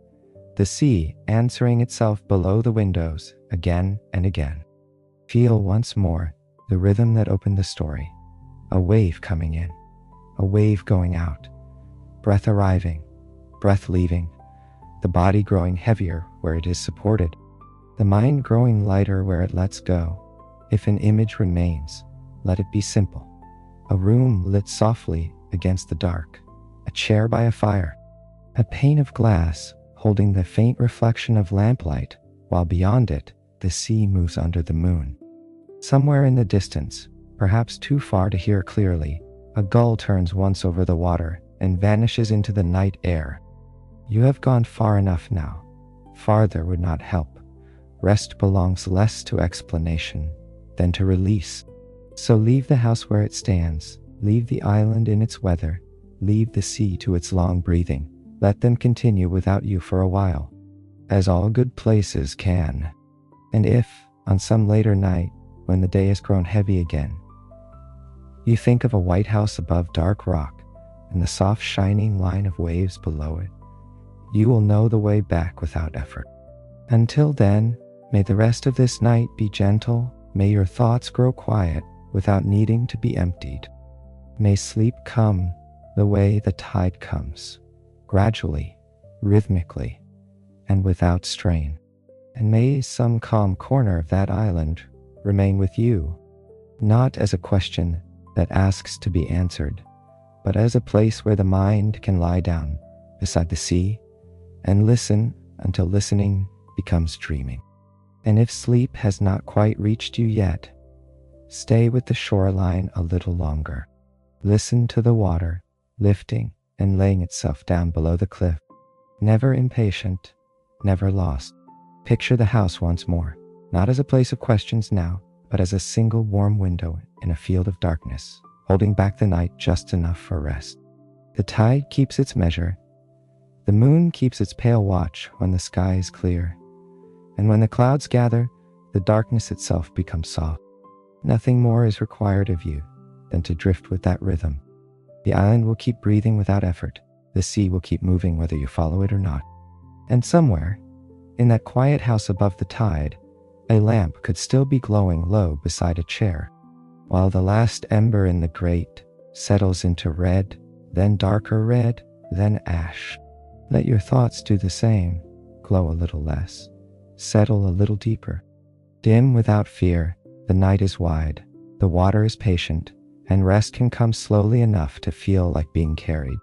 the sea answering itself below the windows again and again. Feel once more the rhythm that opened the story. A wave coming in, a wave going out, breath arriving, breath leaving, the body growing heavier where it is supported, the mind growing lighter where it lets go. If an image remains, let it be simple. A room lit softly against the dark, a chair by a fire, a pane of glass holding the faint reflection of lamplight, while beyond it, the sea moves under the moon. Somewhere in the distance, perhaps too far to hear clearly, a gull turns once over the water and vanishes into the night air. You have gone far enough now. Farther would not help. Rest belongs less to explanation than to release. So leave the house where it stands, leave the island in its weather, leave the sea to its long breathing. Let them continue without you for a while, as all good places can. And if, on some later night, when the day has grown heavy again, you think of a white house above dark rock and the soft shining line of waves below it, you will know the way back without effort. Until then, may the rest of this night be gentle, may your thoughts grow quiet without needing to be emptied. May sleep come the way the tide comes, gradually, rhythmically, and without strain. And may some calm corner of that island remain with you, not as a question that asks to be answered, but as a place where the mind can lie down beside the sea and listen until listening becomes dreaming. And if sleep has not quite reached you yet, stay with the shoreline a little longer. Listen to the water lifting and laying itself down below the cliff. Never impatient, never lost. Picture the house once more, not as a place of questions now, but as a single warm window in a field of darkness, holding back the night just enough for rest. The tide keeps its measure. The moon keeps its pale watch when the sky is clear. And when the clouds gather, the darkness itself becomes soft. Nothing more is required of you than to drift with that rhythm. The island will keep breathing without effort. The sea will keep moving whether you follow it or not. And somewhere, in that quiet house above the tide, A lamp could still be glowing low beside a chair, while the last ember in the grate settles into red, then darker red, then ash. Let your thoughts do the same, glow a little less, settle a little deeper. Dim without fear, the night is wide, the water is patient, and rest can come slowly enough to feel like being carried.